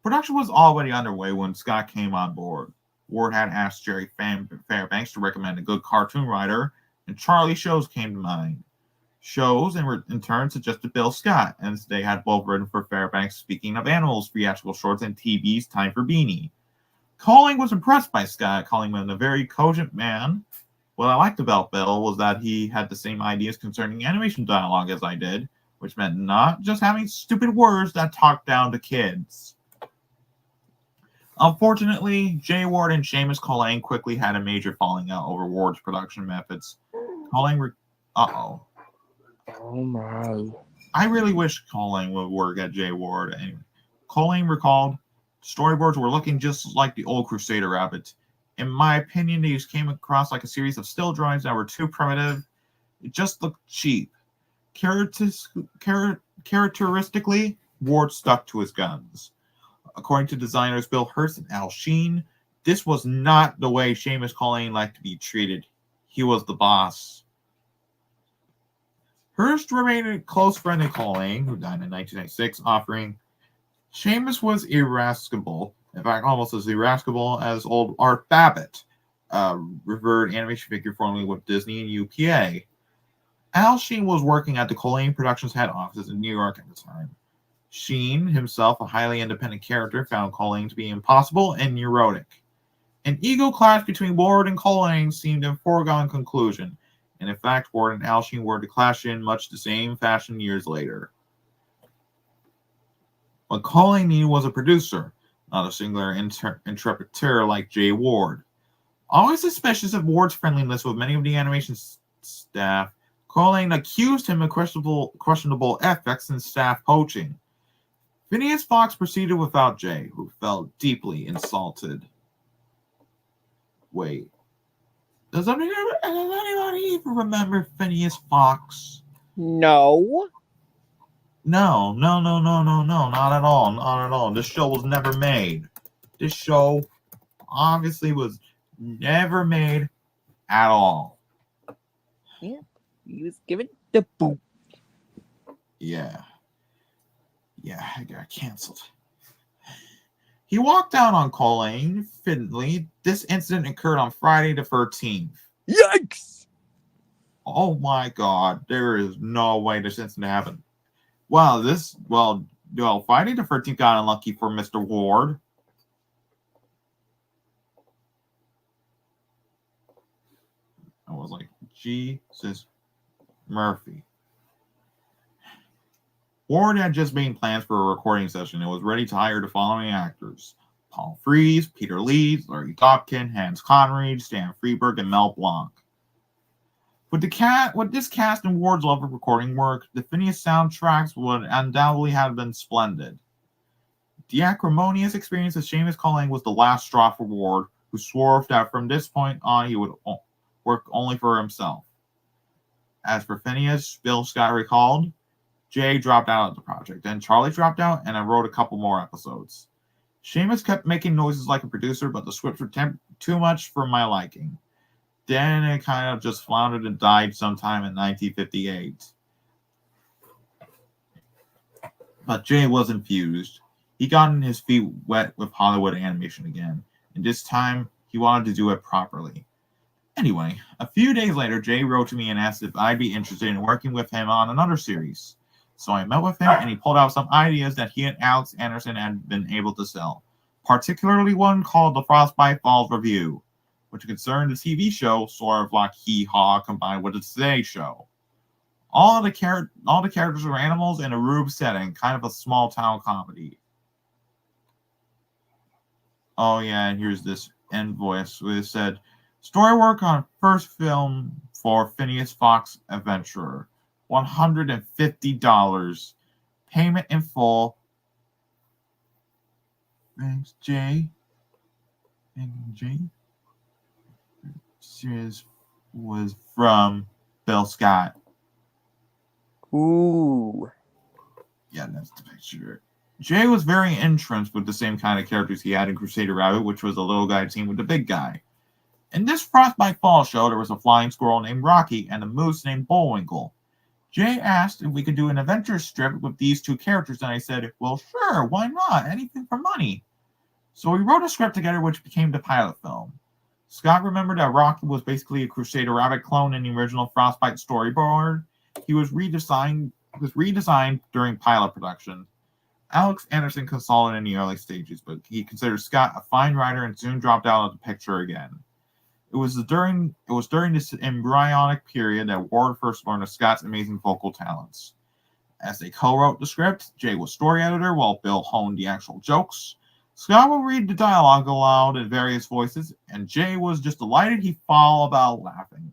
Speaker 1: Production was already underway when Scott came on board. Ward had asked Jerry Fairbanks to recommend a good cartoon writer, and Charlie Shows came to mind. Shows, in turn, suggested Bill Scott, and they had both written for Fairbanks' Speaking of Animals, theatrical shorts, and TV's Time for Beanie. Colling was impressed by Scott, calling him a very cogent man. What I liked about Bill was that he had the same ideas concerning animation dialogue as I did, which meant not just having stupid words that talked down to kids. Unfortunately, Jay Ward and Seamus Colling quickly had a major falling out over Ward's production methods. Oh
Speaker 3: my.
Speaker 1: I really wish Colling would work at Jay Ward. Anyway, Colling recalled, storyboards were looking just like the old Crusader Rabbit. In my opinion, these came across like a series of still drawings that were too primitive. It just looked cheap. Characteristically, Ward stuck to his guns. According to designers Bill Hurst and Al Sheen, this was not the way Seamus Colling liked to be treated. He was the boss. Hurst remained a close friend of Colling, who died in 1996, offering, Seamus was irascible. In fact, almost as irascible as old Art Babbitt, a revered animation figure formerly with Disney and UPA. Al Sheen was working at the Colling Productions head office in New York at the time. Sheen, himself a highly independent character, found Colling to be impossible and neurotic. An ego clash between Ward and Colling seemed a foregone conclusion, and in fact, Ward and Al Sheen were to clash in much the same fashion years later. What Colling needed was a producer, not a singular interpreter like Jay Ward. Always suspicious of Ward's friendliness with many of the animation staff, Colleen accused him of questionable ethics and staff poaching. Phineas Fox proceeded without Jay, who felt deeply insulted. Wait. Does anybody even remember Phineas Fox?
Speaker 3: No.
Speaker 1: No, not at all, not at all. This show was never made. This show obviously was never made at all.
Speaker 3: Yeah, he was given the boot.
Speaker 1: Yeah, I got canceled. He walked out on Colleen Finley. This incident occurred on Friday the 13th.
Speaker 3: Yikes!
Speaker 1: Oh my God, there is no way this incident happened. Friday the 13th got unlucky for Mr. Ward. I was like, Jesus Murphy. Ward had just made plans for a recording session and was ready to hire the following actors: Paul Frees, Peter Leeds, Larry Dobkin, Hans Conried, Stan Freberg, and Mel Blanc. With this cast and Ward's love of recording work, the Phineas soundtracks would undoubtedly have been splendid. The acrimonious experience of Seamus Colling was the last straw for Ward, who swore that from this point on he would work only for himself. As for Phineas, Bill Scott recalled, Jay dropped out of the project, then Charlie dropped out, and I wrote a couple more episodes. Seamus kept making noises like a producer, but the scripts were too much for my liking. Then it kind of just floundered and died sometime in 1958. But Jay was infused. He gotten his feet wet with Hollywood animation again, and this time he wanted to do it properly. Anyway, a few days later, Jay wrote to me and asked if I'd be interested in working with him on another series. So I met with him, and he pulled out some ideas that he and Alex Anderson had been able to sell, particularly one called The Frostbite Falls Review, which concerned the TV show, sort of like Hee Haw combined with the Today Show. All the characters were animals in a Rube setting, kind of a small town comedy. Oh yeah, and here's this invoice where it said, story work on first film for Phineas Fox Adventurer, $150, payment in full. Thanks, Jay. Thank you, Jay. Series was from Bill Scott.
Speaker 3: Ooh.
Speaker 1: Yeah, that's the picture. Jay was very entranced with the same kind of characters he had in Crusader Rabbit, which was the little guy team with the big guy. In this Frostbite Falls show, there was a flying squirrel named Rocky and a moose named Bullwinkle. Jay asked if we could do an adventure strip with these two characters, and I said, well, sure, why not? Anything for money. So we wrote a script together, which became the pilot film. Scott remembered that Rocky was basically a Crusader Rabbit clone in the original Frostbite storyboard. He was redesigned during pilot production. Alex Anderson consulted in the early stages, but he considered Scott a fine writer and soon dropped out of the picture again. It was during this embryonic period that Ward first learned of Scott's amazing vocal talents. As they co-wrote the script, Jay was story editor while Bill honed the actual jokes. Scott would read the dialogue aloud in various voices, and Jay was just delighted he fall about laughing.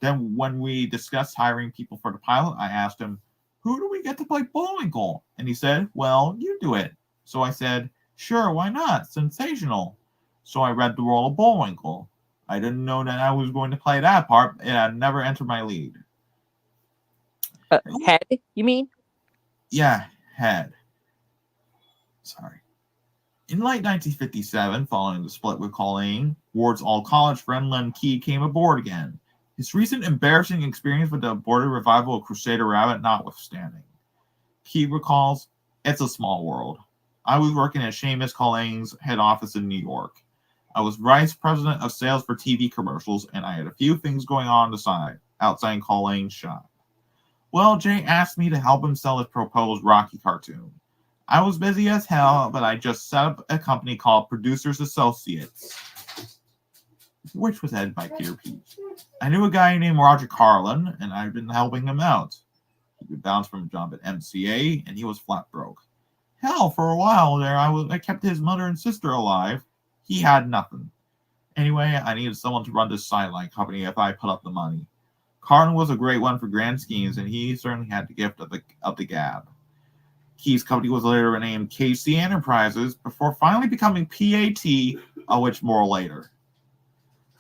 Speaker 1: Then when we discussed hiring people for the pilot, I asked him, who do we get to play Bullwinkle? And he said, well, you do it. So I said, sure, why not? Sensational. So I read the role of Bullwinkle. I didn't know that I was going to play that part, and I never entered my lead.
Speaker 3: Head, you mean?
Speaker 1: Yeah, Head. Sorry. In late 1957, following the split with Colleen, Ward's all-college friend Len Key came aboard again. His recent embarrassing experience with the aborted revival of Crusader Rabbit notwithstanding. Key recalls, it's a small world. I was working at Seamus Colleen's head office in New York. I was vice president of sales for TV commercials, and I had a few things going on the side, outside Colleen's shop. Well, Jay asked me to help him sell his proposed Rocky cartoon. I was busy as hell, but I just set up a company called Producers Associates, which was headed by Peter Peach. I knew a guy named Roger Carlin, and I'd been helping him out. He would bounce from a job at MCA, and he was flat broke. Hell, for a while there, I kept his mother and sister alive. He had nothing. Anyway, I needed someone to run this sideline company if I put up the money. Carlin was a great one for grand schemes, and he certainly had the gift of the gab. Key's company was later renamed KC Enterprises before finally becoming PAT, which more later.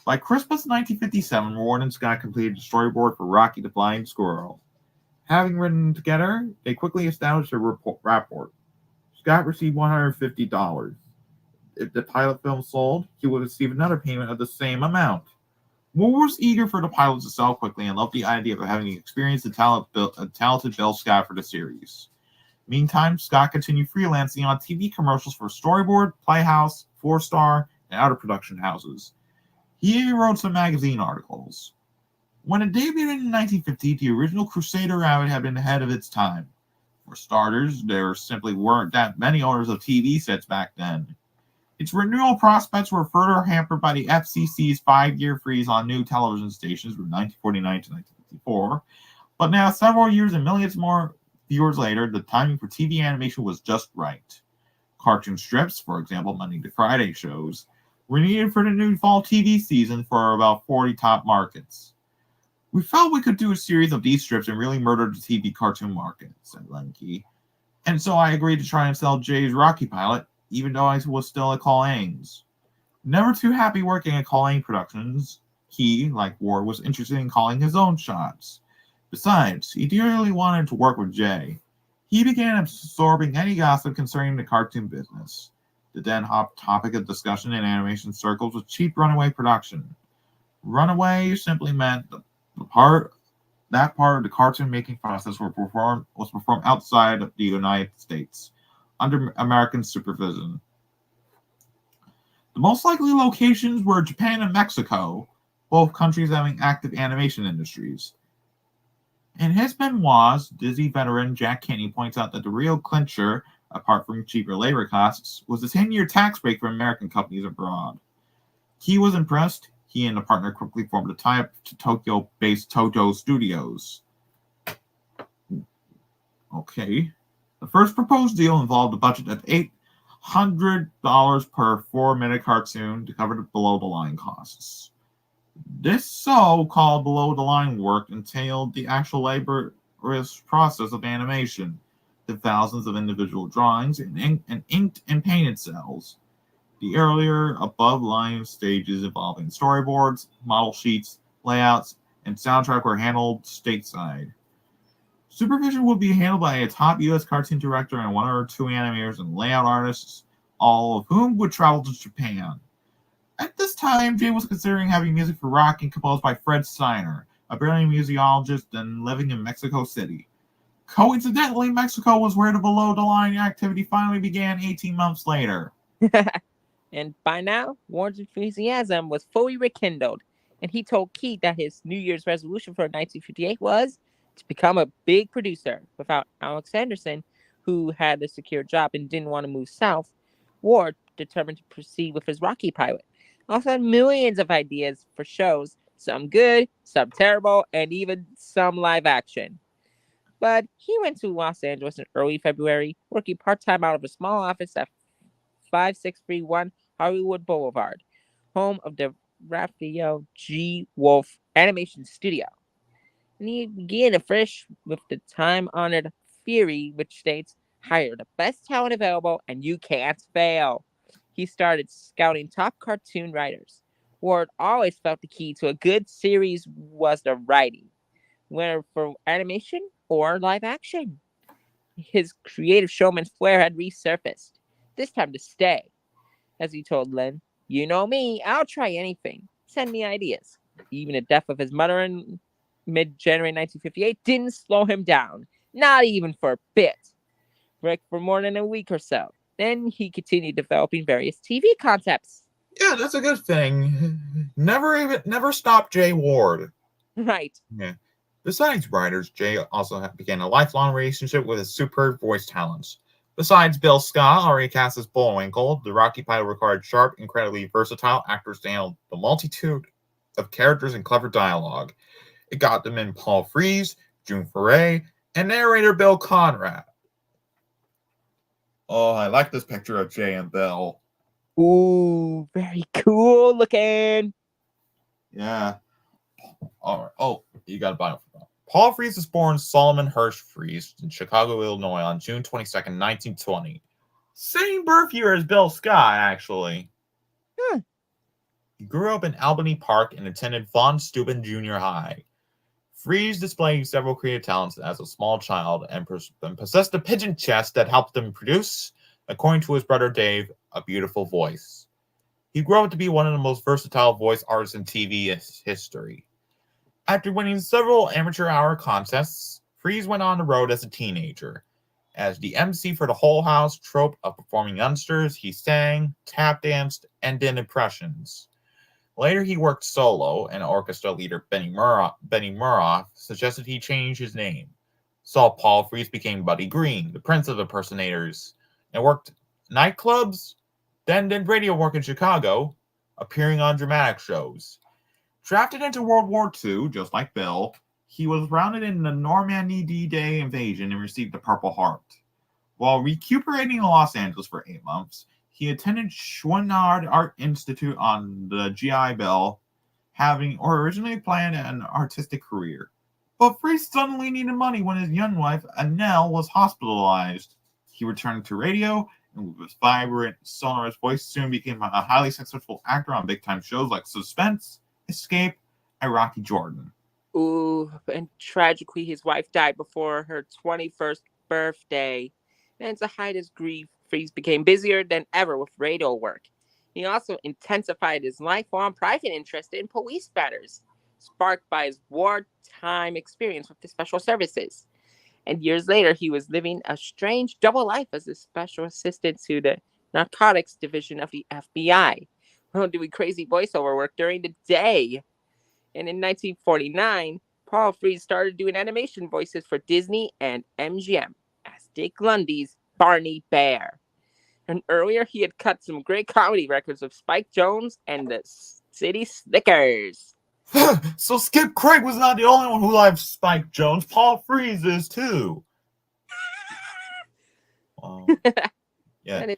Speaker 1: By Christmas 1957, Ward and Scott completed the storyboard for Rocky the Flying Squirrel. Having written together, they quickly established a rapport. Scott received $150. If the pilot film sold, he would receive another payment of the same amount. Ward was eager for the pilot to sell quickly and loved the idea of having experienced and talented Bill Scott for the series. Meantime, Scott continued freelancing on TV commercials for Storyboard, Playhouse, Four Star, and other production houses. He even wrote some magazine articles. When it debuted in 1950, the original Crusader Rabbit had been ahead of its time. For starters, there simply weren't that many owners of TV sets back then. Its renewal prospects were further hampered by the FCC's 5-year freeze on new television stations from 1949 to 1954. But now, several years and millions more viewers later, the timing for TV animation was just right. Cartoon strips, for example, Monday to Friday shows, were needed for the new fall TV season for about 40 top markets. We felt we could do a series of these strips and really murder the TV cartoon market, said Lemke. And so I agreed to try and sell Jay's Rocky pilot, even though I was still at Call Ames. Never too happy working at Call Ames Productions, he, like Ward, was interested in calling his own shots. Besides, he dearly wanted to work with Jay. He began absorbing any gossip concerning the cartoon business. The then hot topic of discussion in animation circles was cheap runaway production. Runaway simply meant that part of the cartoon making process was performed outside of the United States, under American supervision. The most likely locations were Japan and Mexico, both countries having active animation industries. In his memoirs, Disney veteran Jack Kinney points out that the real clincher, apart from cheaper labor costs, was the 10-year tax break for American companies abroad. He was impressed. He and a partner quickly formed a tie-up to Tokyo-based Toho Studios. Okay. The first proposed deal involved a budget of $800 per 4-minute cartoon to cover the below-the-line costs. This so-called below-the-line work entailed the actual laborious process of animation, the thousands of individual drawings and inked and painted cells. The earlier above-line stages involving storyboards, model sheets, layouts, and soundtrack were handled stateside. Supervision would be handled by a top U.S. cartoon director and 1 or 2 animators and layout artists, all of whom would travel to Japan. At this time, Jay was considering having music for Rocky composed by Fred Steiner, a brilliant musicologist and living in Mexico City. Coincidentally, Mexico was where the below-the-line activity finally began 18 months later.
Speaker 3: And by now, Warren's enthusiasm was fully rekindled, and he told Keith that his New Year's resolution for 1958 was to become a big producer. Without Alex Anderson, who had a secure job and didn't want to move south, Ward determined to proceed with his Rocky pilot. Also had millions of ideas for shows, some good, some terrible, and even some live action. But he went to Los Angeles in early February, working part-time out of a small office at 5631 Hollywood Boulevard, home of the Raphael G. Wolf Animation Studio. And he began afresh with the time-honored theory, which states, hire the best talent available and you can't fail. He started scouting top cartoon writers. Ward always felt the key to a good series was the writing, whether for animation or live action. His creative showman flair had resurfaced, this time to stay. As he told Len, you know me, I'll try anything. Send me ideas. Even the death of his mother in mid-January 1958 didn't slow him down, not even for a bit. Worked for more than a week or so. Then he continued developing various TV concepts.
Speaker 1: Yeah, that's a good thing. Never stop Jay Ward.
Speaker 3: Right.
Speaker 1: Yeah. Besides writers, Jay also began a lifelong relationship with his superb voice talents. Besides Bill Scott, already cast as Bullwinkle, the Rocky pilot required sharp, incredibly versatile actors to handle the multitude of characters and clever dialogue. It got them in Paul Frees, June Foray, and narrator Bill Conrad. Oh, I like this picture of Jay and Bill.
Speaker 3: Ooh, very cool looking.
Speaker 1: Yeah. All right. Oh, you got a bio for that. Paul Frees was born Solomon Hirsch Frees in Chicago, Illinois on June 22nd, 1920. Same birth year as Bill Scott, actually.
Speaker 3: Huh.
Speaker 1: He grew up in Albany Park and attended Von Steuben Junior High. Frees displayed several creative talents as a small child and possessed a pigeon chest that helped him produce, according to his brother Dave, a beautiful voice. He grew up to be one of the most versatile voice artists in TV history. After winning several amateur hour contests, Frees went on the road as a teenager. As the MC for the Whole House trope of performing youngsters, he sang, tap danced, and did impressions. Later, he worked solo, and orchestra leader Benny Muroff suggested he change his name. So Paul Frees became Buddy Green, the prince of impersonators, and worked nightclubs, then did radio work in Chicago, appearing on dramatic shows. Drafted into World War II, just like Bill, he was rounded in the Normandy D-Day invasion and received the Purple Heart. While recuperating in Los Angeles for 8 months, he attended Chouinard Art Institute on the GI Bill, having originally planned an artistic career. But Freese suddenly needed money when his young wife, Annelle, was hospitalized. He returned to radio, and with his vibrant, sonorous voice, soon became a highly successful actor on big-time shows like Suspense, Escape, and Rocky Jordan.
Speaker 3: Ooh, and tragically, his wife died before her 21st birthday. And to hide his grief, Freese became busier than ever with radio work. He also intensified his lifelong private interest in police matters, sparked by his wartime experience with the special services. And years later, he was living a strange double life as a special assistant to the narcotics division of the FBI, while doing crazy voiceover work during the day. And in 1949, Paul Frees started doing animation voices for Disney and MGM as Dick Lundy's Barney Bear. And earlier, he had cut some great comedy records with Spike Jones and the City Slickers.
Speaker 1: So Skip Craig was not the only one who liked Spike Jones. Paul Frees is too. Yeah.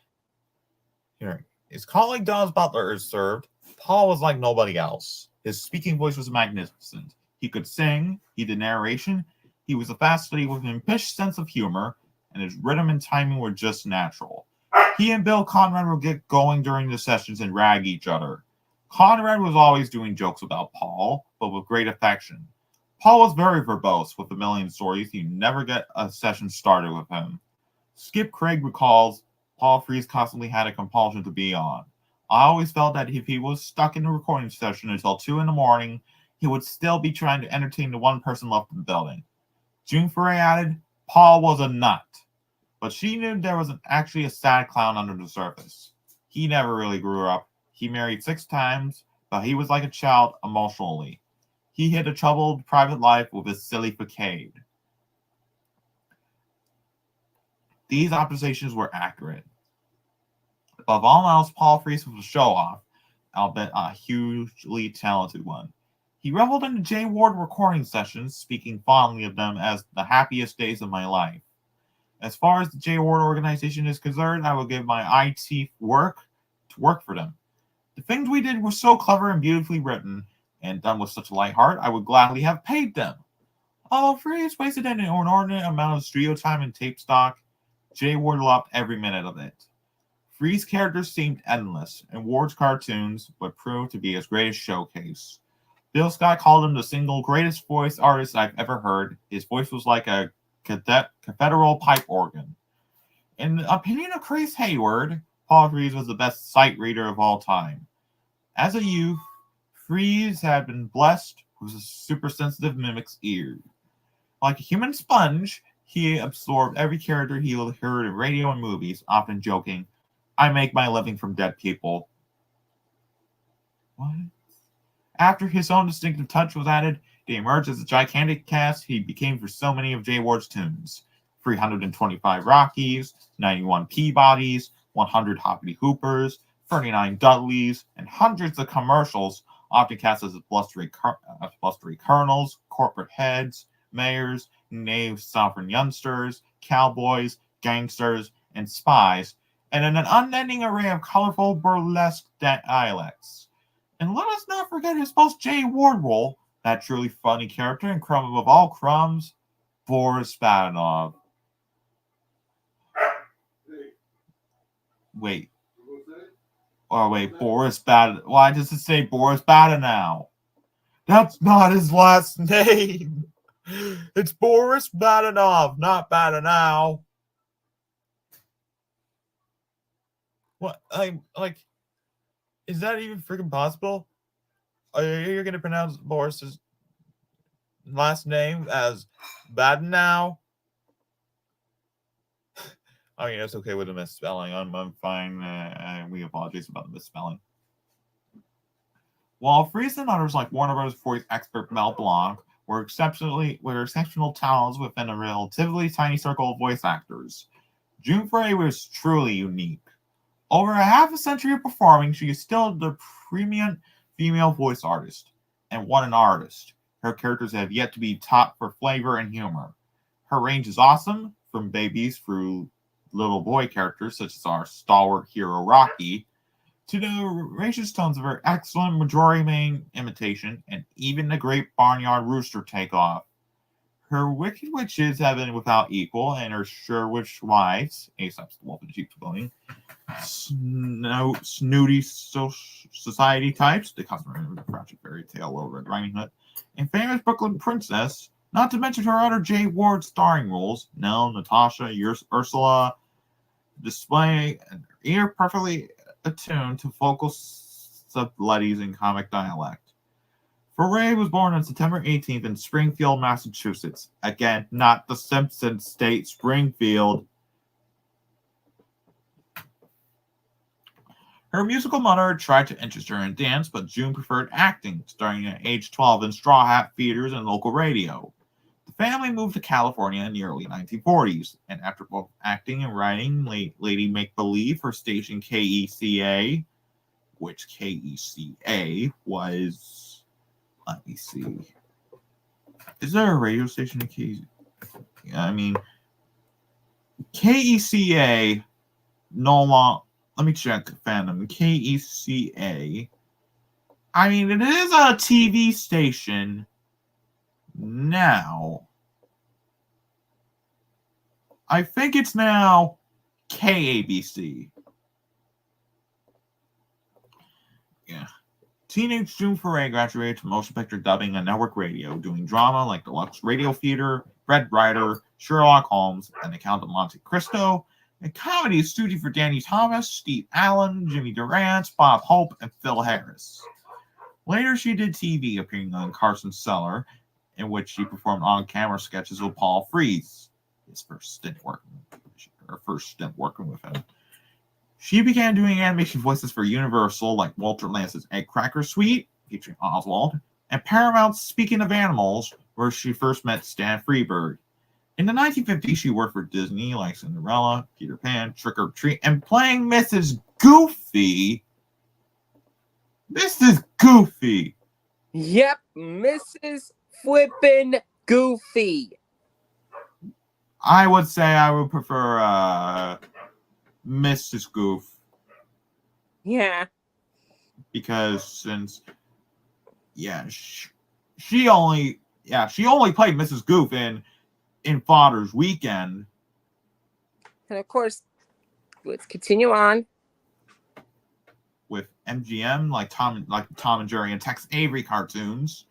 Speaker 1: Here, his colleague Don's Butler is served. Paul was like nobody else. His speaking voice was magnificent. He could sing, he did narration, he was a fast study with an impish sense of humor, and his rhythm and timing were just natural. He and Bill Conrad would get going during the sessions and rag each other. Conrad was always doing jokes about Paul, but with great affection. Paul was very verbose with a million stories. You never get a session started with him. Skip Craig recalls, Paul Frees constantly had a compulsion to be on. I always felt that if he was stuck in a recording session until 2 a.m, he would still be trying to entertain the one person left in the building. June Foray added, Paul was a nut, but she knew there was actually a sad clown under the surface. He never really grew up. He married 6 times, but he was like a child emotionally. He had a troubled private life with his silly facade. These observations were accurate. Above all else, Paul Frees was a show-off, albeit a hugely talented one. He reveled in the J. Ward recording sessions, speaking fondly of them as the happiest days of my life. As far as the J. Ward organization is concerned, I will give my IT work to work for them. The things we did were so clever and beautifully written, and done with such a light heart, I would gladly have paid them. Although Frees wasted an inordinate amount of studio time and tape stock, J. Ward loved every minute of it. Frees' characters seemed endless, and Ward's cartoons would prove to be his greatest showcase. Bill Scott called him the single greatest voice artist I've ever heard. His voice was like a cathedral pipe organ. In the opinion of Chris Hayward, Paul Frees was the best sight reader of all time. As a youth, Frees had been blessed with a super sensitive mimic's ear. Like a human sponge, he absorbed every character he heard in radio and movies, often joking, I make my living from dead people. What? After his own distinctive touch was added, they emerged as a gigantic cast he became for so many of J. Ward's tunes. 325 Rockies, 91 Peabodys, 100 Hoppity Hoopers, 39 Dudleys, and hundreds of commercials, often cast as blustery colonels, corporate heads, mayors, knave sovereign youngsters, cowboys, gangsters, and spies, and an unending array of colorful burlesque dialects. And let us not forget his most J. Ward role, that truly funny character and crumb of all crumbs, Boris Badenov. Wait. Oh, wait, Boris Badenov. Why does it say Boris Badenov? That's not his last name. It's Boris Badenov, not Badenov. What? Is that even freaking possible? Are you going to pronounce Boris's last name as Badenov? I mean, it's okay with the misspelling. I'm fine. We apologize about the misspelling. While Friesen and others like Warner Bros. Voice expert Mel Blanc were exceptional talents within a relatively tiny circle of voice actors, June Foray was truly unique. Over a half a century of performing, she is still the preeminent female voice artist. And what an artist. Her characters have yet to be topped for flavor and humor. Her range is awesome, from babies through little boy characters such as our stalwart hero Rocky, to the racist tones of her excellent Majori Main imitation, and even the great Barnyard Rooster takeoff. Her Wicked Witches have been without equal, and her Sherwich wives, Aesop's the Wolf in Sheep's Clothing, snooty society types, the customer in the Crouching Fairy Tale, Little Red Riding Hood, and famous Brooklyn Princess, not to mention her other J. Ward starring roles, Nell, Natasha, Ursula, display an ear perfectly attuned to vocal subtleties in comic dialect. Foray was born on September 18th in Springfield, Massachusetts. Again, not the Simpsons state, Springfield. Her musical mother tried to interest her in dance, but June preferred acting, starting at age 12 in straw hat theaters and local radio. The family moved to California in the early 1940s, and after both acting and writing, Lady Make-Believe, her station KECA, which KECA was, let me see, is there a radio station in KECA? I mean, KECA no longer, let me check fandom, KECA, I mean, it is a TV station now. I think it's now KABC. Yeah. Teenage June Foray graduated to motion picture dubbing and network radio, doing drama like Deluxe Radio Theater, Red Rider, Sherlock Holmes, and the Count of Monte Cristo, and comedy studio for Danny Thomas, Steve Allen, Jimmy Durant, Bob Hope, and Phil Harris. Later, she did TV, appearing on Carson's Cellar, in which she performed on-camera sketches with Paul Frees, his first stint working with him. She began doing animation voices for Universal, like Walter Lance's Egg Cracker Suite, featuring Oswald, and Paramount's Speaking of Animals, where she first met Stan Freberg. In the 1950s, she worked for Disney, like Cinderella, Peter Pan, Trick or Treat, and playing Mrs. Goofy. Mrs. Goofy!
Speaker 3: Yep, Mrs. Flippin' Goofy.
Speaker 1: I would say I would prefer Mrs. Goof.
Speaker 3: Yeah.
Speaker 1: Because since, she only played Mrs. Goof in Father's Weekend.
Speaker 3: And of course, let's continue on
Speaker 1: With MGM, like Tom and Jerry and Tex Avery cartoons.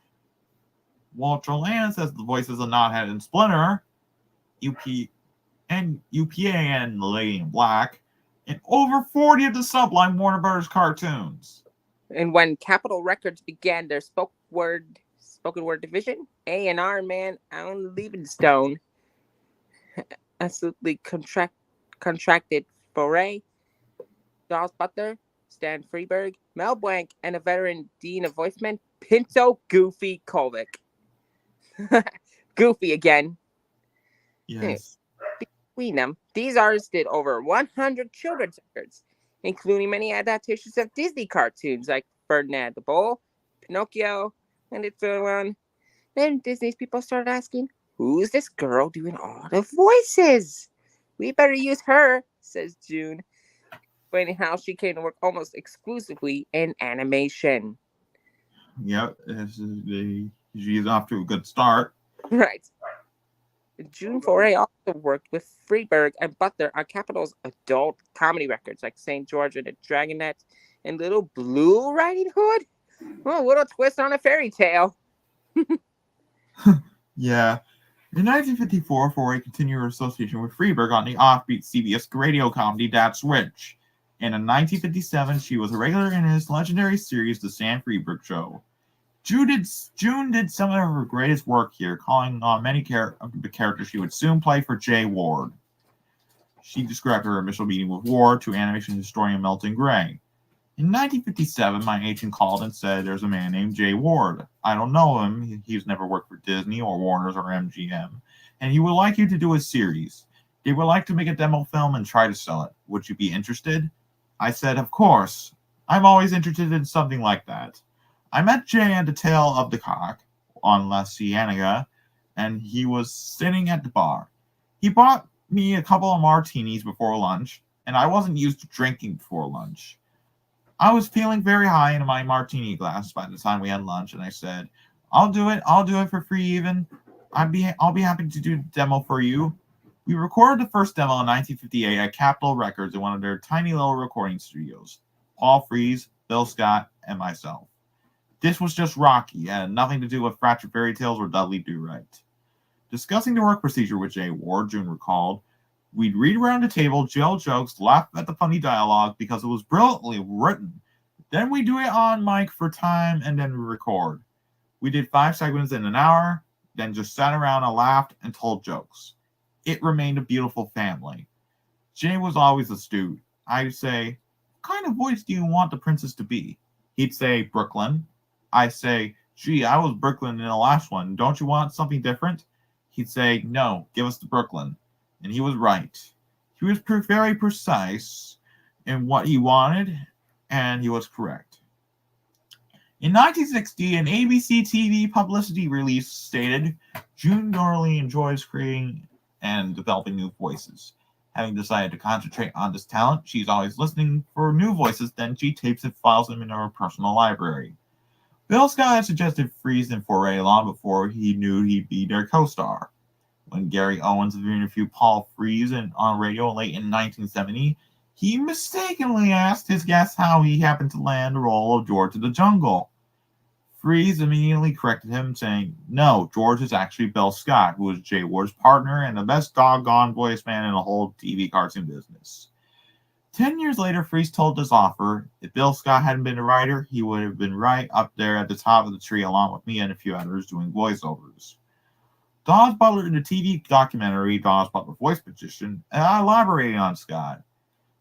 Speaker 1: Walter Lance as the voices of Knothead and Splinter, UPA and The Lady in Black, and over 40 of the Sublime Warner Bros. Cartoons.
Speaker 3: And when Capitol Records began their spoken word division, A&R man Alan Liebenstone absolutely contracted Foray, Charles Butler, Stan Freberg, Mel Blanc, and a veteran dean of voicemen, Pinto Goofy Kovic. Goofy again.
Speaker 1: Yes.
Speaker 3: Between them, these artists did over 100 children's records, including many adaptations of Disney cartoons like Ferdinand the Bull, Pinocchio, and it's so on. Then Disney's people started asking, who's this girl doing all the voices? We better use her says June, explaining how she came to work almost exclusively in animation.
Speaker 1: Yep, she's off to a good start.
Speaker 3: Right. June Foray also worked with Freeberg and Butler on Capitol's adult comedy records like St. George and the Dragonet and Little Blue Riding Hood. Oh, what a twist on a fairy tale.
Speaker 1: Yeah. In 1954, Foray continued her association with Freeberg on the offbeat CBS radio comedy That's Rich. And in 1957, she was a regular in his legendary series The Sam Freeberg Show. June did some of her greatest work here, calling on many of the characters she would soon play for Jay Ward. She described her initial meeting with Ward to animation historian Milton Gray. In 1957, my agent called and said there's a man named Jay Ward. I don't know him. He's never worked for Disney or Warner's or MGM. And he would like you to do a series. They would like to make a demo film and try to sell it. Would you be interested? I said, of course. I'm always interested in something like that. I met Jay at the Tail of the Cock on La Cienega, and he was sitting at the bar. He bought me a couple of martinis before lunch, and I wasn't used to drinking before lunch. I was feeling very high in my martini glass by the time we had lunch, and I said, I'll do it for free even. I'll be happy to do the demo for you. We recorded the first demo in 1958 at Capitol Records in one of their tiny little recording studios. Paul Frees, Bill Scott, and myself. This was just Rocky, and had nothing to do with Fractured Fairy Tales or Dudley Do-Right. Discussing the work procedure with Jay Ward, June recalled, we'd read around the table, jail jokes, laugh at the funny dialogue because it was brilliantly written. Then we do it on mic for time, and then we record. We did 5 segments in an hour, then just sat around and laughed and told jokes. It remained a beautiful family. Jay was always astute. I'd say, what kind of voice do you want the princess to be? He'd say, Brooklyn. I'd say, gee, I was Brooklyn in the last one. Don't you want something different? He'd say, no, give us the Brooklyn. And he was right. He was very precise in what he wanted, and he was correct. In 1960, an ABC TV publicity release stated, June thoroughly enjoys creating and developing new voices. Having decided to concentrate on this talent, she's always listening for new voices, then she tapes and files them in her personal library. Bill Scott had suggested Freeze and Foray long before he knew he'd be their co-star. When Gary Owens interviewed Paul Frees on radio late in 1970, he mistakenly asked his guest how he happened to land the role of George of the Jungle. Freeze immediately corrected him, saying, no, George is actually Bill Scott, who was Jay Ward's partner and the best doggone voice man in the whole TV cartoon business. 10 years later, Freeze told his offer, if Bill Scott hadn't been a writer, he would have been right up there at the top of the tree along with me and a few others doing voiceovers. Dawes Butler in the TV documentary Dawes Butler Voice Magician elaborated on Scott.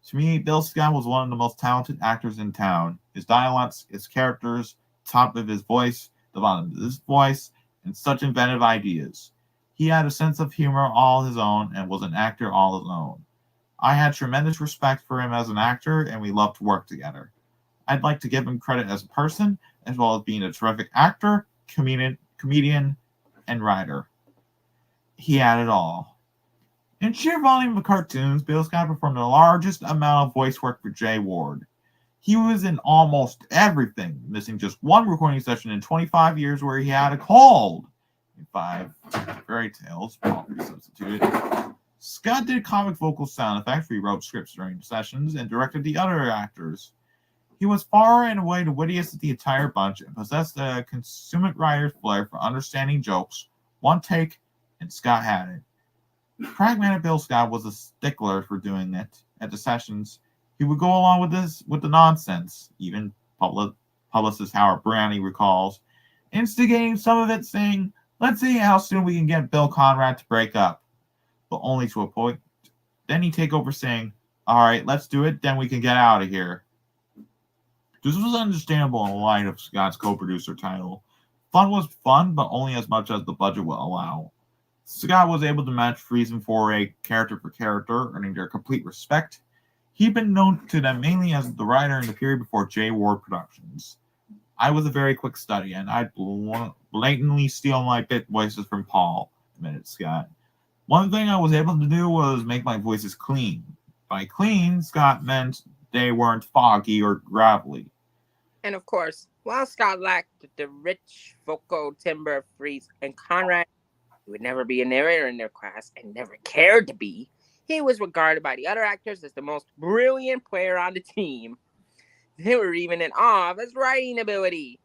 Speaker 1: To me, Bill Scott was one of the most talented actors in town. His dialogues, his characters, top of his voice, the bottom of his voice, and such inventive ideas. He had a sense of humor all his own and was an actor all his own. I had tremendous respect for him as an actor, and we loved to work together. I'd like to give him credit as a person, as well as being a terrific actor, comedian, and writer. He had it all. In sheer volume of cartoons, Bill Scott performed the largest amount of voice work for Jay Ward. He was in almost everything, missing just one recording session in 25 years where he had a cold. In 5 fairy tales, Paul substituted. Scott did comic vocal sound effects, rewrote scripts during the sessions, and directed the other actors. He was far and away the wittiest of the entire bunch and possessed a consummate writer's flair for understanding jokes. One take, and Scott had it. Pragmatic Bill Scott was a stickler for doing it at the sessions. He would go along with the nonsense, even publicist Howard Brownie recalls, instigating some of it, saying, let's see how soon we can get Bill Conrad to break up. But only to a point. Then he'd take over saying, all right, let's do it, then we can get out of here. This was understandable in light of Scott's co-producer title. Fun was fun, but only as much as the budget would allow. Scott was able to match Freeze and Foray character for character, earning their complete respect. He'd been known to them mainly as the writer in the period before Jay Ward Productions. I was a very quick study, and I'd blatantly steal my bit voices from Paul, admitted Scott. One thing I was able to do was make my voices clean. By clean, Scott meant they weren't foggy or gravelly.
Speaker 3: And of course, while Scott lacked the rich vocal timbre of Freeze and Conrad, he would never be a narrator in their class and never cared to be. He was regarded by the other actors as the most brilliant player on the team. They were even in awe of his writing ability.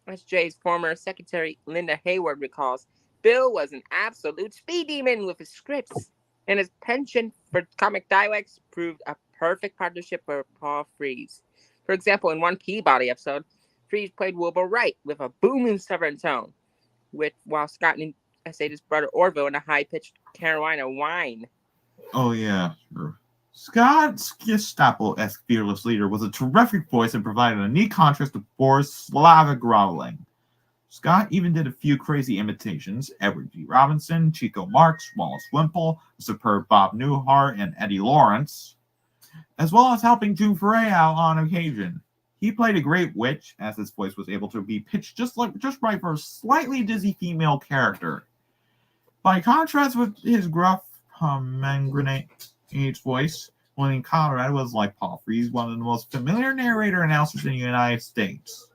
Speaker 3: As Jay's former secretary Linda Hayward recalls, Bill was an absolute speed demon with his scripts, and his penchant for comic dialects proved a perfect partnership for Paul Frees. For example, in one Peabody episode, Frees played Wilbur Wright with a booming southern tone, while Scott essayed his brother Orville in a high-pitched Carolina whine.
Speaker 1: Oh, yeah, sure. Scott's Gestapo-esque fearless leader was a terrific voice and provided a neat contrast to Boris' Slavic growling. Scott even did a few crazy imitations: Edward G. Robinson, Chico Marx, Wallace Wimple, the superb Bob Newhart, and Eddie Lawrence, as well as helping June Foray out on occasion. He played a great witch, as his voice was able to be pitched just right for a slightly dizzy female character. By contrast with his gruff, pomegranate voice, William Conrad was, like Paul Frees, one of the most familiar narrator announcers in the United States.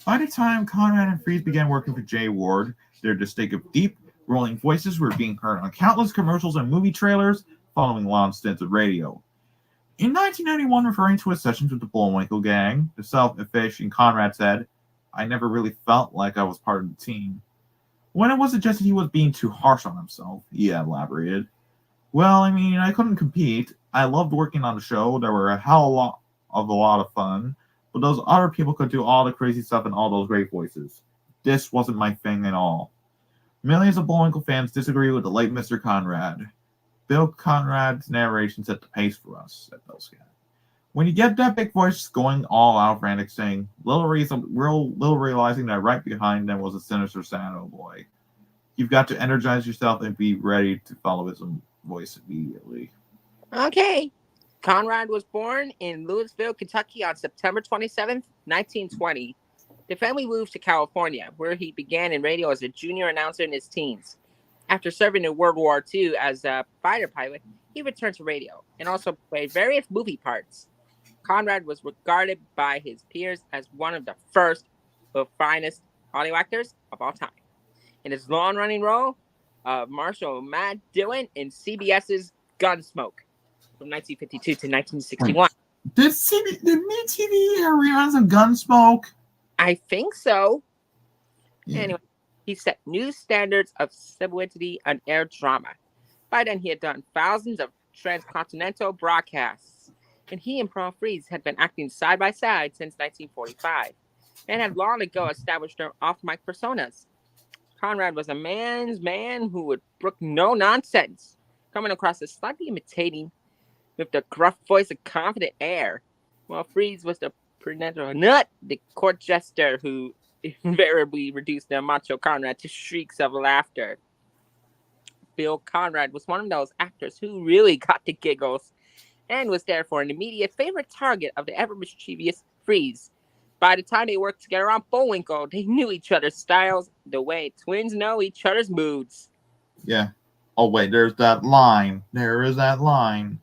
Speaker 1: By the time Conrad and Frees began working for Jay Ward, their distinctive, deep, rolling voices were being heard on countless commercials and movie trailers, following long stints of radio. In 1991, referring to his sessions with the Bullwinkle Gang, the self-effacing Conrad said, "I never really felt like I was part of the team." When it was suggested he was being too harsh on himself, he elaborated, "Well, I mean, I couldn't compete. I loved working on the show. There were a lot of fun. But those other people could do all the crazy stuff and all those great voices. This wasn't my thing at all." Millions of Bullwinkle fans disagree with the late Mr. Conrad. "Bill Conrad's narration set the pace for us," said Bill Scott. "When you get that big voice going all out frantic, saying, little realizing that right behind them was a sinister Santa boy. You've got to energize yourself and be ready to follow his voice immediately."
Speaker 3: Okay. Conrad was born in Louisville, Kentucky on September 27th, 1920. The family moved to California, where he began in radio as a junior announcer in his teens. After serving in World War II as a fighter pilot, he returned to radio and also played various movie parts. Conrad was regarded by his peers as one of the first of finest audio actors of all time. In his long-running role of Marshal Matt Dillon in CBS's Gunsmoke, from 1952 to 1961.
Speaker 1: Did MeTV reruns of Gunsmoke?
Speaker 3: I think so.
Speaker 1: Yeah.
Speaker 3: Anyway, he set new standards of civility on air drama. By then, he had done thousands of transcontinental broadcasts, and he and Paul Frees had been acting side by side since 1945, and had long ago established their off-mic personas. Conrad was a man's man who would brook no nonsense, coming across as slightly imitating with the gruff voice and confident air, while Frees was the prenatal nut, the court jester who invariably reduced the macho Conrad to shrieks of laughter. Bill Conrad was one of those actors who really got the giggles, and was therefore an immediate favorite target of the ever-mischievous Frees. By the time they worked together on Bullwinkle, they knew each other's styles the way twins know each other's moods.
Speaker 1: Yeah. Oh, wait, there's that line. There is that line.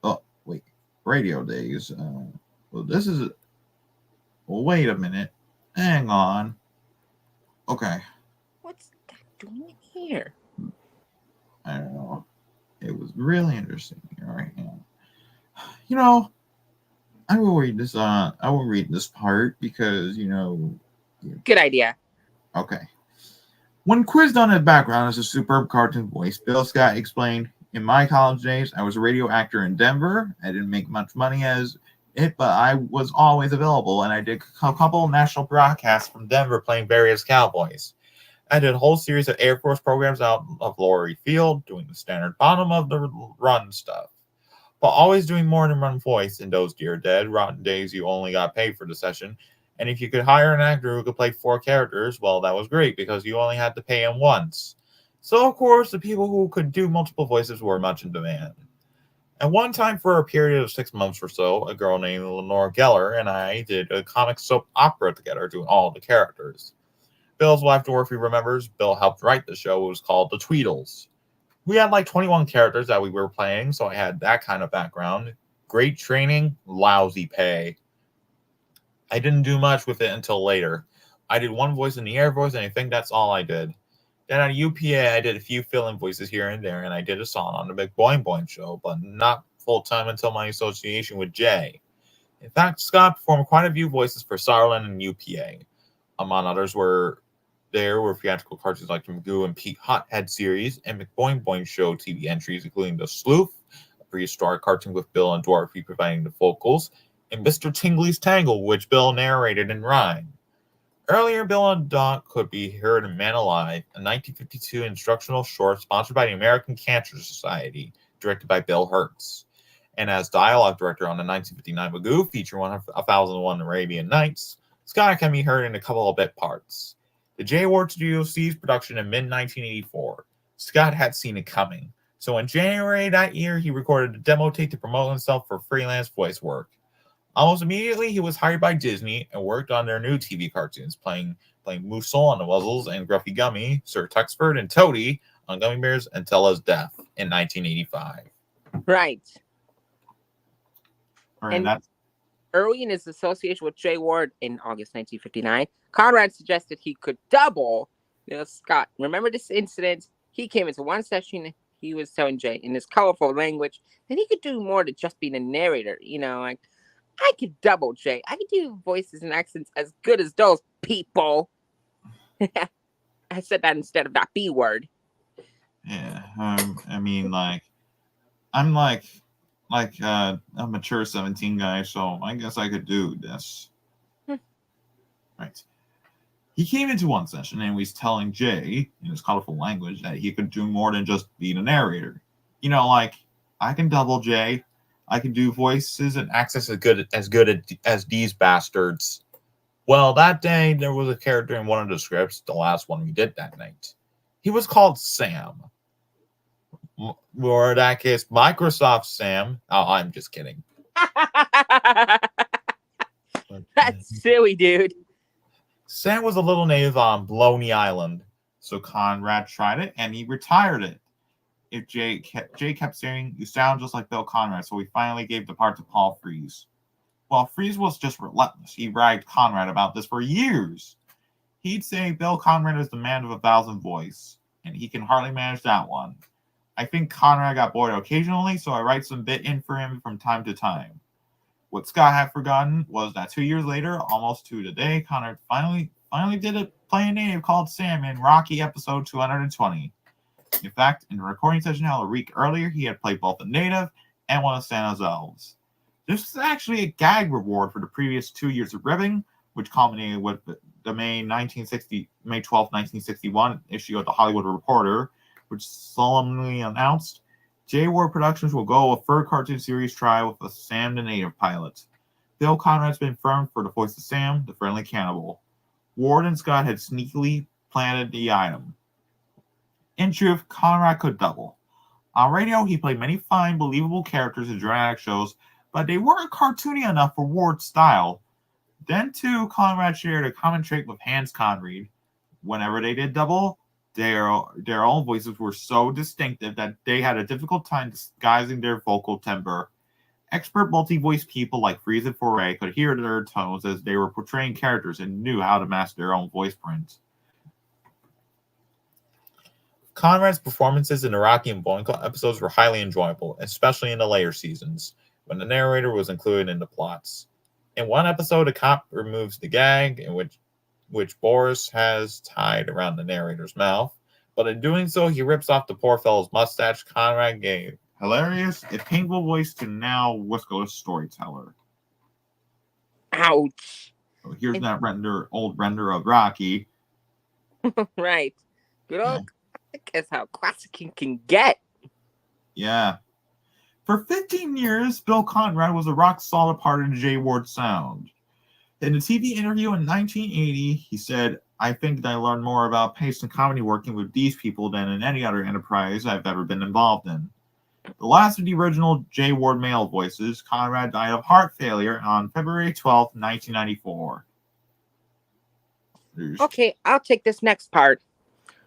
Speaker 1: Oh, wait. Radio days. This is... Well, wait a minute. Hang on. Okay.
Speaker 3: What's that doing here?
Speaker 1: I don't know. It was really interesting here right now. You know, I will read this. I will read this part because
Speaker 3: Good idea.
Speaker 1: Okay. When quizzed on his background as a superb cartoon voice, Bill Scott explained, "In my college days, I was a radio actor in Denver. I didn't make much money as it, but I was always available, and I did a couple of national broadcasts from Denver playing various cowboys. I did a whole series of Air Force programs out of Laurie Field, doing the standard bottom of the run stuff, but always doing more than run voice. In those dear dead rotten days, you only got paid for the session. And if you could hire an actor who could play 4 characters, well, that was great because you only had to pay him once. So, of course, the people who could do multiple voices were much in demand. At one time, for a period of 6 months or so, a girl named Lenore Geller and I did a comic soap opera together, doing all the characters. Bill's wife, Dorothy, remembers Bill helped write the show. It was called The Tweedles. We had like 21 characters that we were playing, so I had that kind of background. Great training, lousy pay. I didn't do much with it until later. I did one voice in the air voice, and I think that's all I did. Then at UPA, I did a few fill-in voices here and there, and I did a song on the Big Boing Boing show, but not full-time until my association with Jay. In fact, Scott performed quite a few voices for Starland and UPA. Among others were theatrical cartoons like the Magoo and Pete Hothead series and McBoing Boing show TV entries, including The Sleuth, a prehistoric cartoon with Bill and Dorothy providing the vocals, and Mr. Tingley's Tangle, which Bill narrated in rhyme. Earlier, Bill and Doc could be heard in Man Alive, a 1952 instructional short sponsored by the American Cancer Society, directed by Bill Hertz. And as dialogue director on the 1959 Magoo feature 1001 Arabian Nights, Scott can be heard in a couple of bit parts. The J. Ward Studio ceased production in mid-1984. Scott had seen it coming, so in January that year, he recorded a demo tape to promote himself for freelance voice work. Almost immediately, he was hired by Disney and worked on their new TV cartoons, playing Moosel on the Wuzzles and Gruffy Gummy, Sir Tuxford, and Toady on Gummy Bears until his death in 1985.
Speaker 3: Right.
Speaker 1: All right,
Speaker 3: And
Speaker 1: that's
Speaker 3: early in his association with Jay Ward in August 1959, Conrad suggested he could double Scott. Remember this incident? He came into one session, he was telling Jay in his colorful language that he could do more than just being a narrator. Like, I could double Jay. I could do voices and accents as good as those people. I said that instead of that B word.
Speaker 1: yeah. I mean, I'm like a mature 17 guy, so I guess I could do this. Right. He came into one session and was telling Jay in his colorful language that he could do more than just be the narrator. I can double Jay. I can do voices and accents as good as these bastards. Well, that day there was a character in one of the scripts, the last one we did that night. He was called Sam. Or in that case, Microsoft Sam. Oh, I'm just kidding.
Speaker 3: That's silly, dude.
Speaker 1: Sam was a little native on Bloney Island, so Conrad tried it and he retired it. Jay kept saying, "You sound just like Bill Conrad," so we finally gave the part to Paul Frees. Well, Frees was just relentless. He bragged Conrad about this for years. He'd say Bill Conrad is the man of 1,000 voice, and he can hardly manage that one. I think Conrad got bored occasionally, so I write some bit in for him from time to time. What Scott had forgotten was that 2 years later, almost to the day, Conrad finally did a playing native called Sam in Rocky episode 220. In fact, in the recording session held a week earlier, he had played both a native and one of Santa's elves. This was actually a gag reward for the previous 2 years of ribbing, which culminated with the May 12, 1961 issue of the Hollywood Reporter, which solemnly announced J. Ward Productions will go a third cartoon series try with a Sam the Native pilot. Bill Conrad's been firm for the voice of Sam, the friendly cannibal. Ward and Scott had sneakily planted the item. In truth, Conrad could double. On radio, he played many fine, believable characters in dramatic shows, but they weren't cartoony enough for Ward's style. Then, too, Conrad shared a common trait with Hans Conried. Whenever they did double, their own voices were so distinctive that they had a difficult time disguising their vocal timbre. Expert multi-voice people like Freeze and Foray could hear their tones as they were portraying characters and knew how to mask their own voice print. Conrad's performances in the Rocky and Bullwinkle episodes were highly enjoyable, especially in the later seasons, when the narrator was included in the plots. In one episode, a cop removes the gag in which Boris has tied around the narrator's mouth, but in doing so, he rips off the poor fellow's mustache. Conrad gave hilarious, if painful voice to now whiskerless storyteller.
Speaker 3: Ouch.
Speaker 1: So here's that old render of Rocky.
Speaker 3: Right. Good old classic is how classic you can get.
Speaker 1: Yeah. For 15 years, Bill Conrad was a rock-solid part of the J. Ward sound. In a TV interview in 1980, he said, "I think that I learned more about pace and comedy working with these people than in any other enterprise I've ever been involved in." The last of the original J. Ward male voices, Conrad died of heart failure on February 12, 1994.
Speaker 3: Okay, I'll take this next part.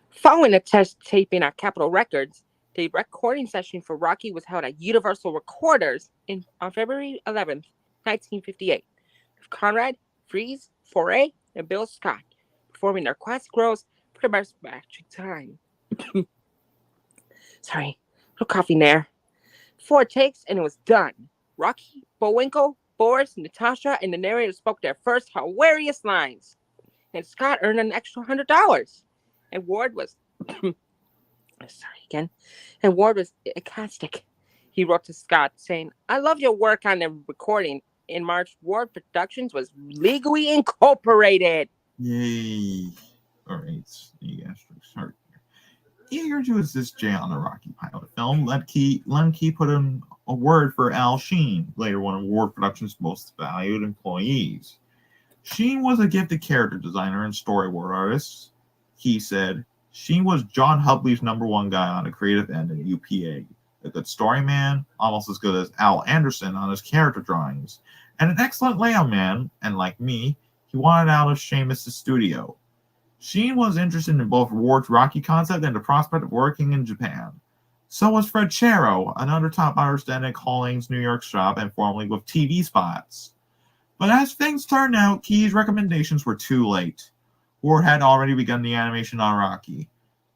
Speaker 3: Following a test taping at Capitol Records, The recording session for Rocky was held at Universal Recorders on February 11th, 1958, with Conrad, Freeze, Foray, and Bill Scott performing their classic roles for the best matching time. Sorry, no coffee there. 4 takes and it was done. Rocky, Bullwinkle, Boris, Natasha, and the narrator spoke their first hilarious lines. And Scott earned an extra $100. And Ward was And Ward was ecstatic. He wrote to Scott saying, "I love your work on the recording." In March, Ward Productions was legally incorporated.
Speaker 1: Yay. All right. Sorry. Eager to assist Jay on the Rocky pilot film, Lemke put in a word for Al Sheen, later one of Ward Productions' most valued employees. Sheen was a gifted character designer and storyboard artist. He said, Sheen was John Hubley's #1 guy on the creative end at UPA, a good story man, almost as good as Al Anderson on his character drawings, and an excellent layout man, and like me, he wanted out of Seamus' studio. Sheen was interested in both Ward's Rocky concept and the prospect of working in Japan. So was Fred Chero, another top artist at Collings' New York shop and formerly with TV spots. But as things turned out, Key's recommendations were too late. Ward had already begun the animation on Rocky.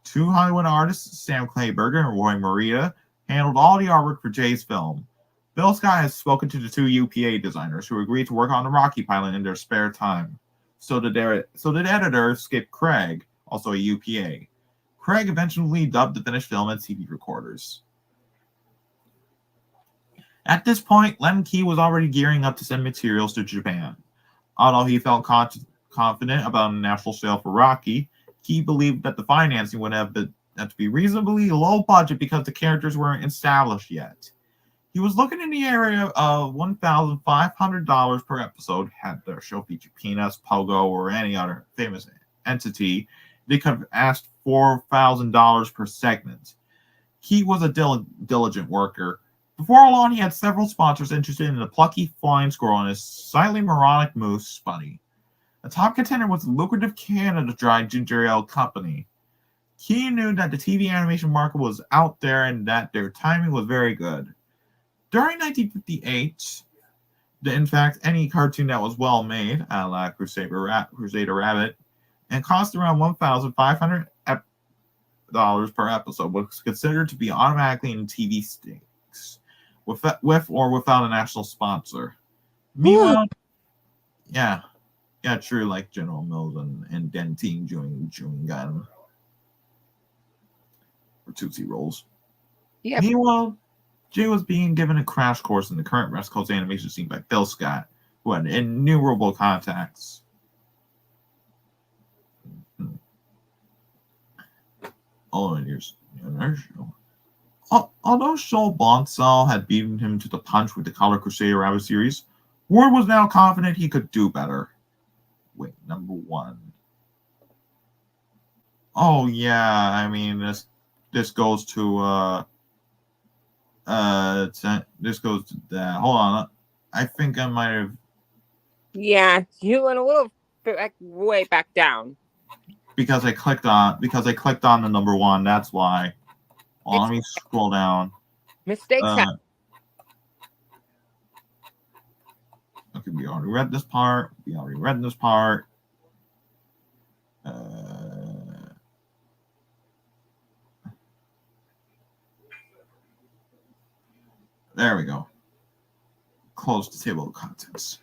Speaker 1: 2 Hollywood artists, Sam Clayburger and Roy Morita, handled all the artwork for Jay's film. Bill Scott has spoken to the 2 UPA designers who agreed to work on the Rocky pilot in their spare time. So did editor Skip Craig, also a UPA. Craig eventually dubbed the finished film at TV recorders. At this point, Lemke was already gearing up to send materials to Japan. Although he felt confident about a national sale for Rocky, he believed that the financing would have to be reasonably low budget because the characters weren't established yet. He was looking in the area of $1,500 per episode. Had their show featured Peanuts, Pogo, or any other famous entity, they could have asked $4,000 per segment. He was a diligent worker. Before long, he had several sponsors interested in the plucky flying squirrel and his slightly moronic moose, Spunny. A top contender was the lucrative Canada Dry Ginger Ale Company. He knew that the TV animation market was out there and that their timing was very good. During 1958, in fact, any cartoon that was well made, a la Crusader Rabbit, and cost around $1,500 per episode, was considered to be automatically in TV stakes, with or without a national sponsor. Meanwhile, yeah, true, like General Mills and Dentyne chewing gum or Tootsie Rolls.
Speaker 3: Yeah.
Speaker 1: Meanwhile, Jay was being given a crash course in the current West Coast animation scene by Bill Scott, who had innumerable contacts. Oh, and here's another show. Although Joel Bonsall had beaten him to the punch with the Color Crusader Rabbit series, Ward was now confident he could do better. Wait, #1. Oh yeah, I mean this goes to this goes to that. Hold on, I think I might have.
Speaker 3: Yeah, you went a little bit way back down.
Speaker 1: Because I clicked on the #1. That's why. Let me scroll down.
Speaker 3: Mistakes happen.
Speaker 1: Okay, we already read this part. There we go. Close the table of contents.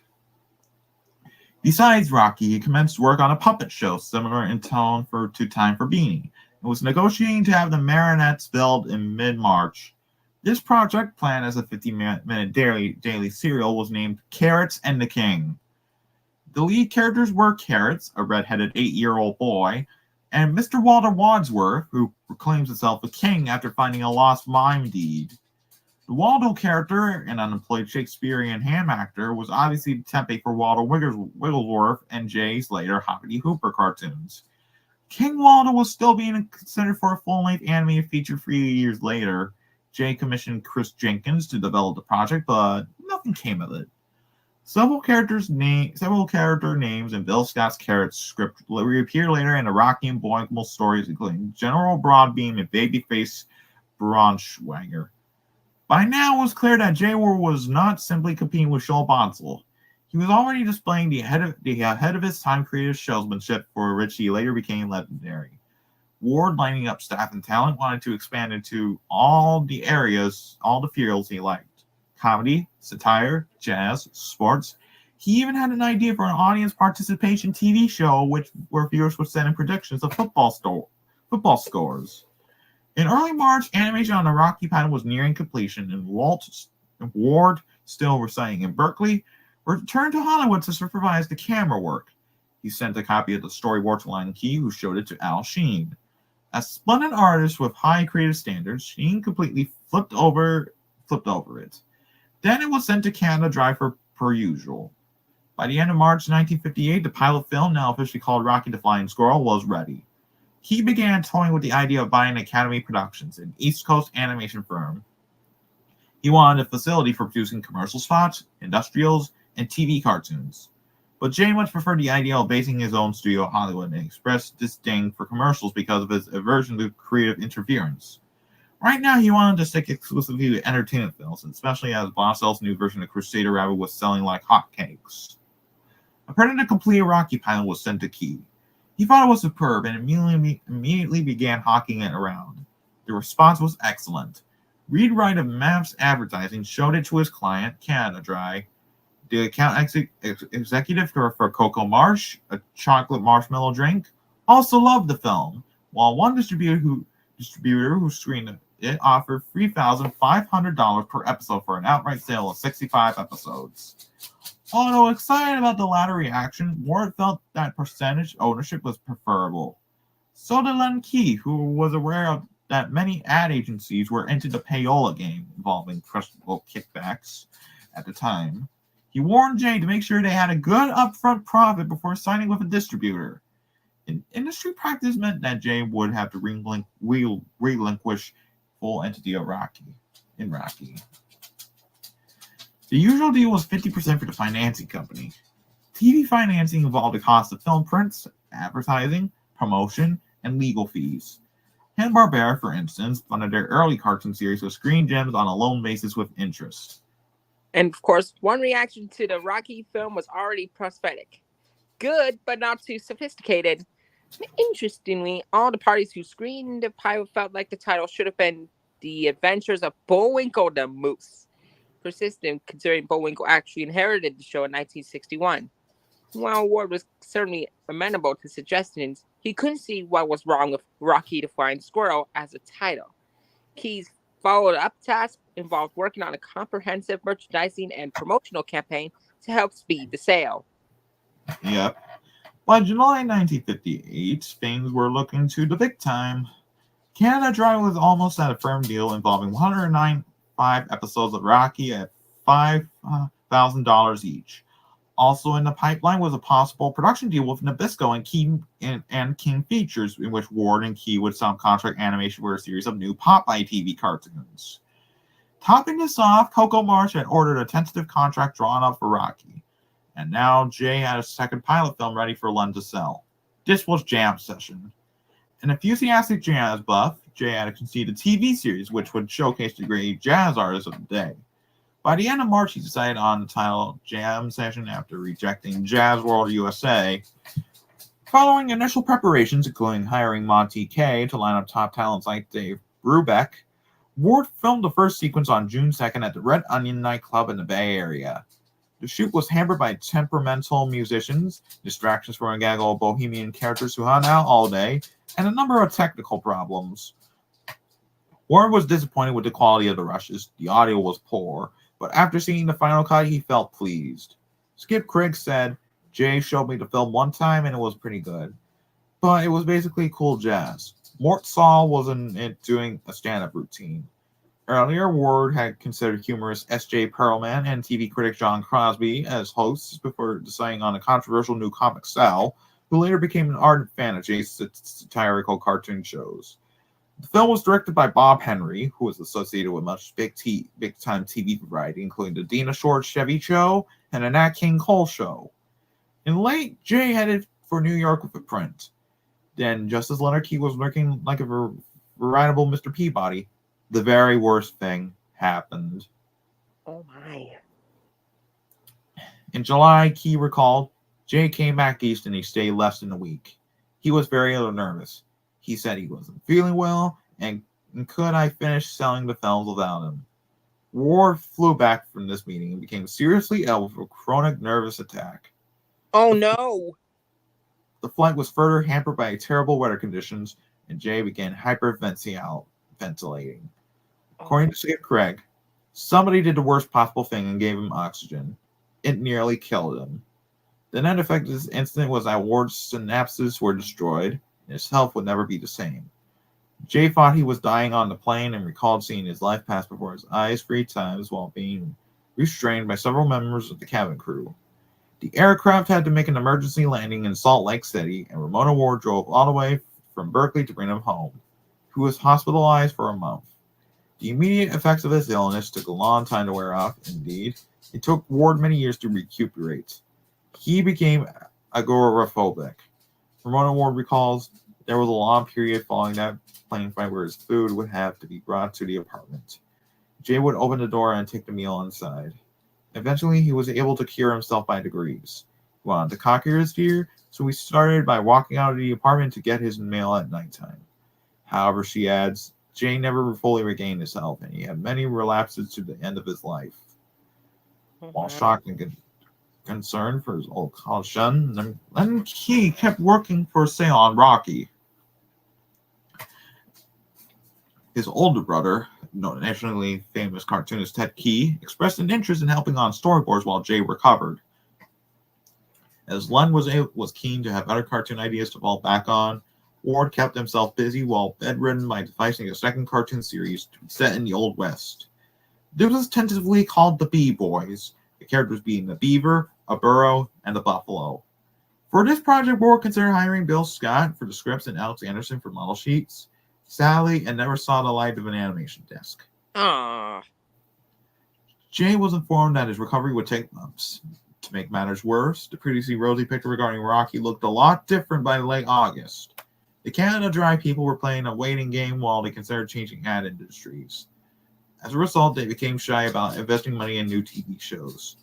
Speaker 1: Besides Rocky, he commenced work on a puppet show similar in tone to Time for Beanie, and was negotiating to have the marionettes built in mid-March. This project, planned as a 50-minute daily serial, was named Carrots and the King. The lead characters were Carrots, a red-headed 8-year-old boy, and Mr. Walter Wadsworth, who proclaims himself a king after finding a lost mime deed. The Waldo character, an unemployed Shakespearean ham actor, was obviously the template for Waldo Wigglesworth and Jay's later Hoppity Hooper cartoons. King Waldo was still being considered for a full-length animated feature 3 years later. Jay commissioned Chris Jenkins to develop the project, but nothing came of it. Several character names in Bill Scott's Carrots script reappear later in the Rocky and Bullwinkle stories, including General Broadbeam and Babyface Braunschweiger. By now, it was clear that Jay Ward was not simply competing with Joel Bonsall. He was already displaying the ahead of his time creative salesmanship for which he later became legendary. Ward, lining up staff and talent, wanted to expand into all the fields he liked: comedy, satire, jazz, sports. He even had an idea for an audience participation TV show where viewers would send in predictions of football scores. In early March, animation on the Rocky panel was nearing completion, and Ward, still residing in Berkeley, returned to Hollywood to supervise the camera work. He sent a copy of the storyboard to Len Key, who showed it to Al Sheen. A splendid artist with high creative standards, Sheen completely flipped over it. Then it was sent to Canada Dry per usual. By the end of March 1958, the pilot film, now officially called Rocky the Flying Squirrel, was ready. He began toying with the idea of buying Academy Productions, an East Coast animation firm. He wanted a facility for producing commercial spots, industrials, and TV cartoons. But Jay much preferred the idea of basing his own studio in Hollywood and expressed disdain for commercials because of his aversion to creative interference. Right now, he wanted to stick exclusively to entertainment films, especially as Bonsall's new version of Crusader Rabbit was selling like hotcakes. A printed and complete Rocky pilot was sent to Key. He thought it was superb and immediately began hawking it around. The response was excellent. Reed Wright of Maps Advertising showed it to his client, Canada Dry. The account executive for Cocoa Marsh, a chocolate marshmallow drink, also loved the film, while one distributor who screened it offered $3,500 per episode for an outright sale of 65 episodes. Although excited about the latter reaction, Ward felt that percentage ownership was preferable. So did Len Key, who was aware of that many ad agencies were into the payola game involving questionable kickbacks at the time. He warned Jay to make sure they had a good upfront profit before signing with a distributor. Industry practice meant that Jay would have to relinquish full entity of Rocky. The usual deal was 50% for the financing company. TV financing involved the cost of film prints, advertising, promotion, and legal fees. Hanna-Barbera, for instance, funded their early cartoon series with Screen Gems on a loan basis with interest.
Speaker 3: And of course, one reaction to the Rocky film was already prophetic. Good, but not too sophisticated. Interestingly, all the parties who screened the pilot felt like the title should have been The Adventures of Bullwinkle the Moose. Persistent, considering Bullwinkle actually inherited the show in 1961. While Ward was certainly amenable to suggestions, he couldn't see what was wrong with Rocky the Flying Squirrel as a title. Key's follow-up task involved working on a comprehensive merchandising and promotional campaign to help speed the sale.
Speaker 1: Yep. By July 1958, things were looking to the big time. Canada Dry was almost at a firm deal involving 195 episodes of Rocky at $5,000 each. Also in the pipeline was a possible production deal with Nabisco and King Features, in which Ward and Key would subcontract animation for a series of new Popeye TV cartoons. Topping this off, Cocoa Marsh had ordered a tentative contract drawn up for Rocky, and now Jay had a second pilot film ready for Len to sell. This was Jam Session. An enthusiastic jazz buff, Jay had conceived a TV series which would showcase the great jazz artists of the day. By the end of March, he decided on the title Jam Session after rejecting Jazz World USA. Following initial preparations, including hiring Monty Kaye to line up top talents like Dave Brubeck, Ward filmed the first sequence on June 2nd at the Red Onion nightclub in the Bay Area. The shoot was hampered by temperamental musicians, distractions from a gaggle of bohemian characters who hung out all day, and a number of technical problems. Ward was disappointed with the quality of the rushes. The audio was poor, but after seeing the final cut, he felt pleased. Skip Craig said, "Jay showed me the film one time and it was pretty good, but it was basically cool jazz. Mort Saul was in it doing a stand-up routine." Earlier, Ward had considered humorist S.J. Perlman and TV critic John Crosby as hosts before deciding on a controversial new comic Sal, who later became an ardent fan of Jay's satirical cartoon shows. The film was directed by Bob Henry, who was associated with much big-time TV variety, including the Dina Shore Chevy Show and the Nat King Cole Show. In late, Jay headed for New York with a print. Then, just as Leonard Key was looking like a veritable Mr. Peabody, the very worst thing happened.
Speaker 3: Oh my.
Speaker 1: In July, Key recalled, Jay came back east and he stayed less than a week. He was very nervous. He said he wasn't feeling well, and could I finish selling the films without him? Ward flew back from this meeting and became seriously ill with a chronic nervous attack.
Speaker 3: Oh no.
Speaker 1: The flight was further hampered by terrible weather conditions, and Jay began hyperventilating. According to Skip Craig, somebody did the worst possible thing and gave him oxygen. It nearly killed him. The net effect of this incident was that Ward's synapses were destroyed, and his health would never be the same. Jay thought he was dying on the plane and recalled seeing his life pass before his eyes 3 times while being restrained by several members of the cabin crew. The aircraft had to make an emergency landing in Salt Lake City, and Ramona Ward drove all the way from Berkeley to bring him home. He was hospitalized for a month. The immediate effects of his illness took a long time to wear off, indeed. It took Ward many years to recuperate. He became agoraphobic. Ramona Ward recalls there was a long period following that plane flight where his food would have to be brought to the apartment. Jay would open the door and take the meal inside. Eventually, he was able to cure himself by degrees. He wanted to conquer his fear, so he started by walking out of the apartment to get his mail at nighttime. However, she adds, Jay never fully regained his health, and he had many relapses to the end of his life. While shocked and concerned for his old college son, Len Key kept working for a sale on Rocky. His older brother, nationally famous cartoonist Ted Key, expressed an interest in helping on storyboards while Jay recovered. As Len was keen to have better cartoon ideas to fall back on, Ward kept himself busy while bedridden by devising a second cartoon series to be set in the Old West. This was tentatively called the Bee Boys, the characters being a beaver, a burro, and a buffalo. For this project, Ward considered hiring Bill Scott for the scripts and Alex Anderson for model sheets. Sadly, it never saw the light of an animation desk. Jay was informed that his recovery would take months. To make matters worse, the previously rosy picture regarding Rocky looked a lot different by late August. The Canada Dry people were playing a waiting game while they considered changing ad industries. As a result, they became shy about investing money in new TV shows.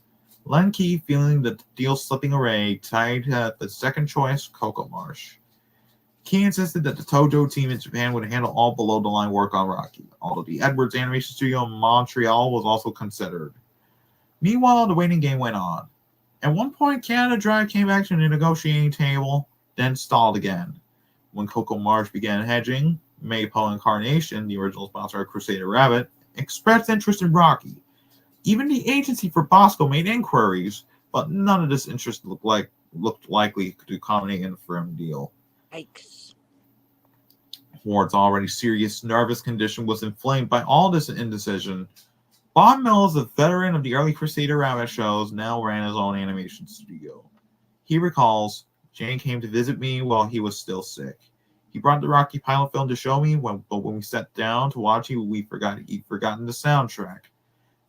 Speaker 1: Len Key, feeling the deal slipping away, tied the second choice, Coco Marsh. Key insisted that the Tojo team in Japan would handle all below-the-line work on Rocky, although the Edwards Animation Studio in Montreal was also considered. Meanwhile, the waiting game went on. At one point, Canada Dry came back to the negotiating table, then stalled again. When Coco Marsh began hedging, Maypo and Carnation, the original sponsor of Crusader Rabbit, expressed interest in Rocky. Even the agency for Bosco made inquiries, but none of this interest looked likely to culminate in a firm deal.
Speaker 3: Yikes.
Speaker 1: Ward's already serious nervous condition was inflamed by all this indecision. Bob Mills, a veteran of the early Crusader Rabbit shows, now ran his own animation studio. He recalls, Jane came to visit me while he was still sick. He brought the Rocky pilot film to show me, but when we sat down to watch it, he'd forgotten the soundtrack.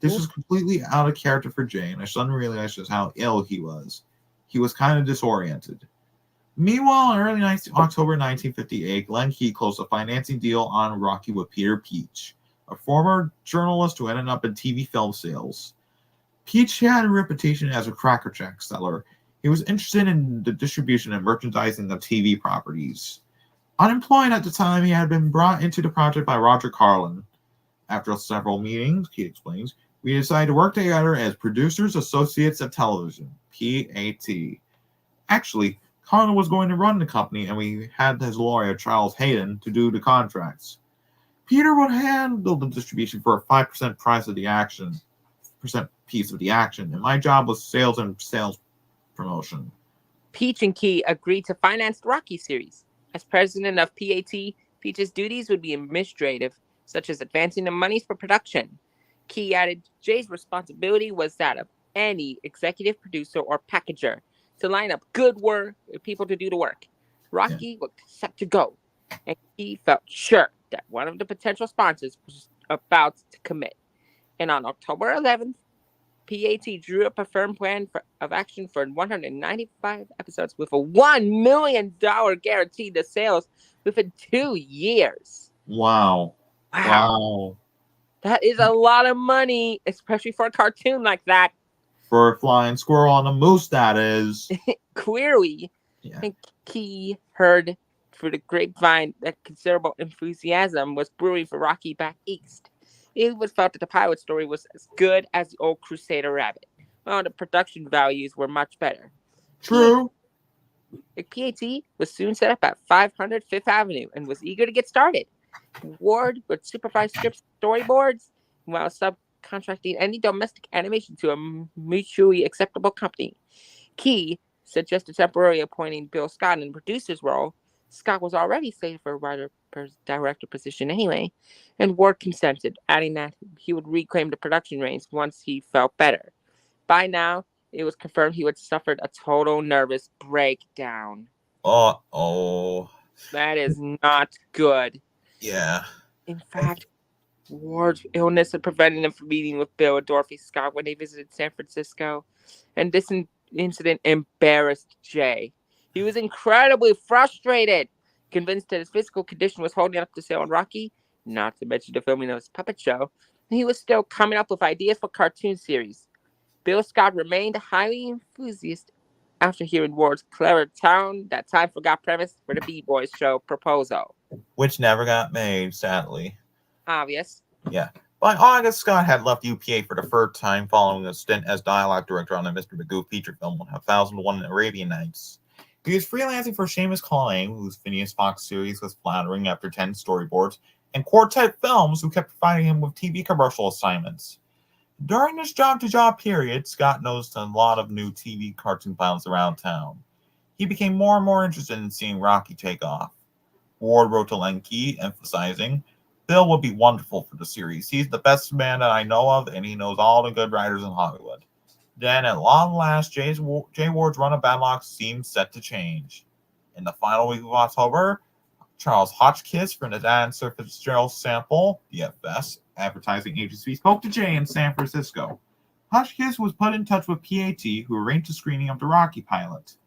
Speaker 1: This was completely out of character for Jay, and I suddenly realized just how ill he was. He was kind of disoriented. Meanwhile, in early October 1958, Len Key closed a financing deal on Rocky with Peter Peach, a former journalist who ended up in TV film sales. Peach had a reputation as a crackerjack seller. He was interested in the distribution and merchandising of TV properties. Unemployed at the time, he had been brought into the project by Roger Carlin. After several meetings, Key explains, we decided to work together as Producers Associates of Television, PAT. Actually, Carlin was going to run the company, and we had his lawyer, Charles Hayden, to do the contracts. Peter would handle the distribution for a 5% piece of the action, and my job was sales and sales promotion.
Speaker 3: Peach and Key agreed to finance the Rocky series. As president of PAT, Peach's duties would be administrative, such as advancing the monies for production. Key added Jay's responsibility was that of any executive producer or packager to line up good work people to do the work. Rocky was set to go, and he felt sure that one of the potential sponsors was about to commit. And on October 11th, PAT drew up a firm plan of action for 195 episodes with a $1 million guarantee to sales within 2 years.
Speaker 1: Wow.
Speaker 3: That is a lot of money, especially for a cartoon like that.
Speaker 1: For a flying squirrel on a moose, that is.
Speaker 3: Query.
Speaker 1: Yeah.
Speaker 3: And Key heard through the grapevine that considerable enthusiasm was brewing for Rocky back east. It was felt that the pilot story was as good as the old Crusader Rabbit, while the production values were much better.
Speaker 1: True.
Speaker 3: PAT was soon set up at 500 Fifth Avenue and was eager to get started. Ward would supervise script storyboards while subcontracting any domestic animation to a mutually acceptable company. Key suggested temporarily appointing Bill Scott in the producer's role. Scott was already slated for a writer-director position anyway, and Ward consented, adding that he would reclaim the production reins once he felt better. By now, it was confirmed he had suffered a total nervous breakdown.
Speaker 1: Oh.
Speaker 3: That is not good.
Speaker 1: Yeah.
Speaker 3: In fact, Ward's illness had prevented him from meeting with Bill and Dorothy Scott when they visited San Francisco, and this incident embarrassed Jay. He was incredibly frustrated, convinced that his physical condition was holding up the sale on Rocky, not to mention the filming of his puppet show, and he was still coming up with ideas for cartoon series. Bill Scott remained highly enthusiastic after hearing Ward's clever time forgot premise for the B-Boys show proposal.
Speaker 1: Which never got made, sadly.
Speaker 3: Obvious.
Speaker 1: Yeah. By August, Scott had left UPA for the third time following a stint as dialogue director on the Mr. Magoo feature film 1001 Arabian Nights. He was freelancing for Seamus Claim, whose Phineas Fox series was flattering after 10 storyboards, and Quartet Films, who kept providing him with TV commercial assignments. During this job-to-job period, Scott noticed a lot of new TV cartoon pilots around town. He became more and more interested in seeing Rocky take off. Ward wrote to Lenke, emphasizing, Bill would be wonderful for the series. He's the best man that I know of, and he knows all the good writers in Hollywood. Then, at long last, Jay Ward's run of bad luck seemed set to change. In the final week of October, Charles Hotchkiss from the Dan Fitzgerald Sample, DFS, advertising agency, spoke to Jay in San Francisco. Hotchkiss was put in touch with PAT, who arranged a screening of the Rocky pilot.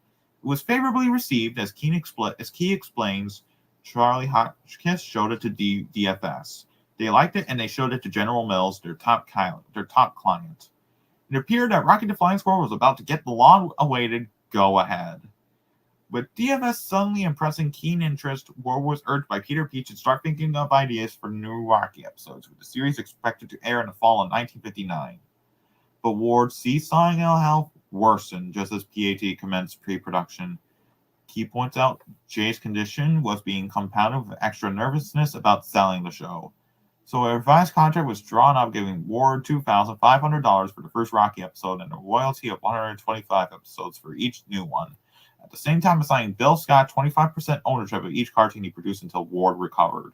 Speaker 1: It was favorably received, as Key explains. Charlie Hotchkiss showed it to DFS. They liked it, and they showed it to General Mills, their top client. It appeared that Rocky the Flying Squirrel was about to get the long-awaited go-ahead. With DFS suddenly impressing keen interest, Ward was urged by Peter Peach to start thinking of ideas for new Rocky episodes, with the series expected to air in the fall of 1959. But Ward's seesawing ill health worsened just as PAT commenced pre-production. Key points out Jay's condition was being compounded with extra nervousness about selling the show. So a revised contract was drawn up, giving Ward $2,500 for the first Rocky episode and a royalty of 125 episodes for each new one. At the same time, assigning Bill Scott 25% ownership of each cartoon he produced until Ward recovered.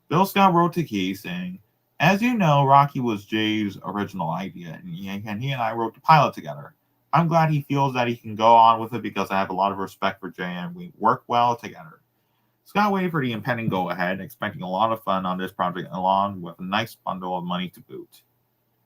Speaker 1: Bill Scott wrote to Key, saying, As you know, Rocky was Jay's original idea, and he and I wrote the pilot together. I'm glad he feels that he can go on with it because I have a lot of respect for Jay and we work well together. Scott waited for the impending go-ahead, expecting a lot of fun on this project along with a nice bundle of money to boot.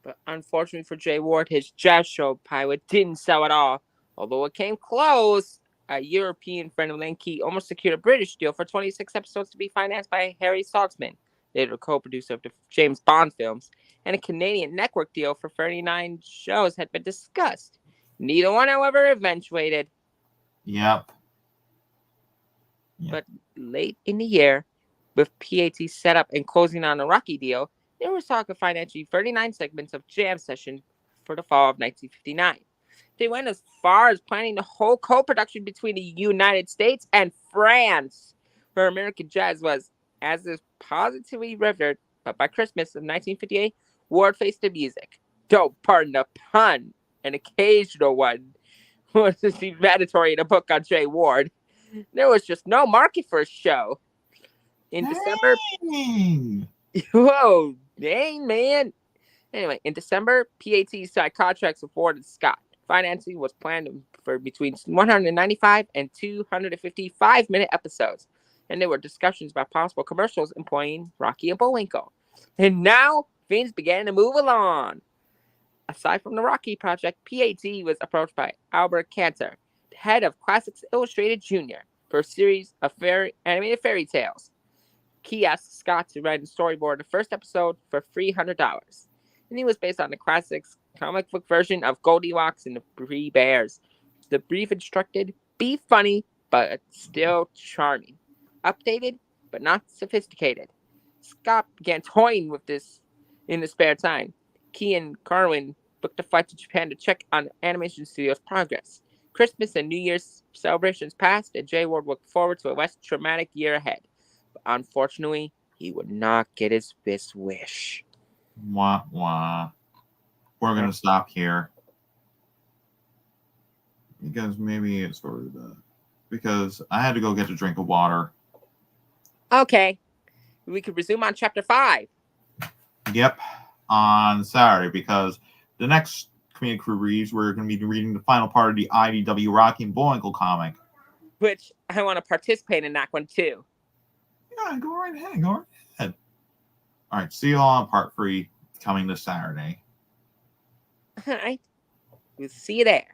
Speaker 3: But unfortunately for Jay Ward, his jazz show pilot didn't sell at all. Although it came close, a European friend of Lenke almost secured a British deal for 26 episodes to be financed by Harry Saltzman, later co-producer of the James Bond films, and a Canadian network deal for 39 shows had been discussed. Neither one, however, eventuated.
Speaker 1: Yep.
Speaker 3: But late in the year, with PAT set up and closing on a Rocky deal, there was talk of financing 39 segments of Jam Session for the fall of 1959. They went as far as planning the whole co-production between the United States and France, where American jazz was, as is positively revered, but by Christmas of 1958, Ward faced the music. Don't pardon the pun, an occasional one, was mandatory in a book on Jay Ward. There was just no market for a show. In December... Whoa, dang, man. Anyway, in December, PAT signed contracts with Ward and Scott. Financing was planned for between 195 and 255-minute episodes, and there were discussions about possible commercials employing Rocky and Bullwinkle. And now, things began to move along. Aside from the Rocky project, PAT was approached by Albert Cantor, the head of Classics Illustrated Jr., for a series of animated fairy tales. Key asked Scott to write and storyboard the first episode for $300. And he was based on the classics comic book version of Goldilocks and the Three Bears. The brief instructed, be funny, but still charming. Updated, but not sophisticated. Scott began toying with this in his spare time. Key and Carwin booked a flight to Japan to check on the animation studio's progress. Christmas and New Year's celebrations passed, and Jay Ward looked forward to a less traumatic year ahead. But unfortunately, he would not get his fifth wish.
Speaker 1: Wah, wah. We're going to stop here. Because maybe it's sort of because I had to go get a drink of water.
Speaker 3: Okay. We could resume on chapter 5.
Speaker 1: Yep. On Saturday, because the next Comedic Crew reads, we're going to be reading the final part of the IDW Rocky and Bullwinkle comic.
Speaker 3: Which I want to participate in that one too.
Speaker 1: Yeah, go right ahead. Go right ahead. All right. See you all on part 3 coming this Saturday.
Speaker 3: All right. We'll see you there.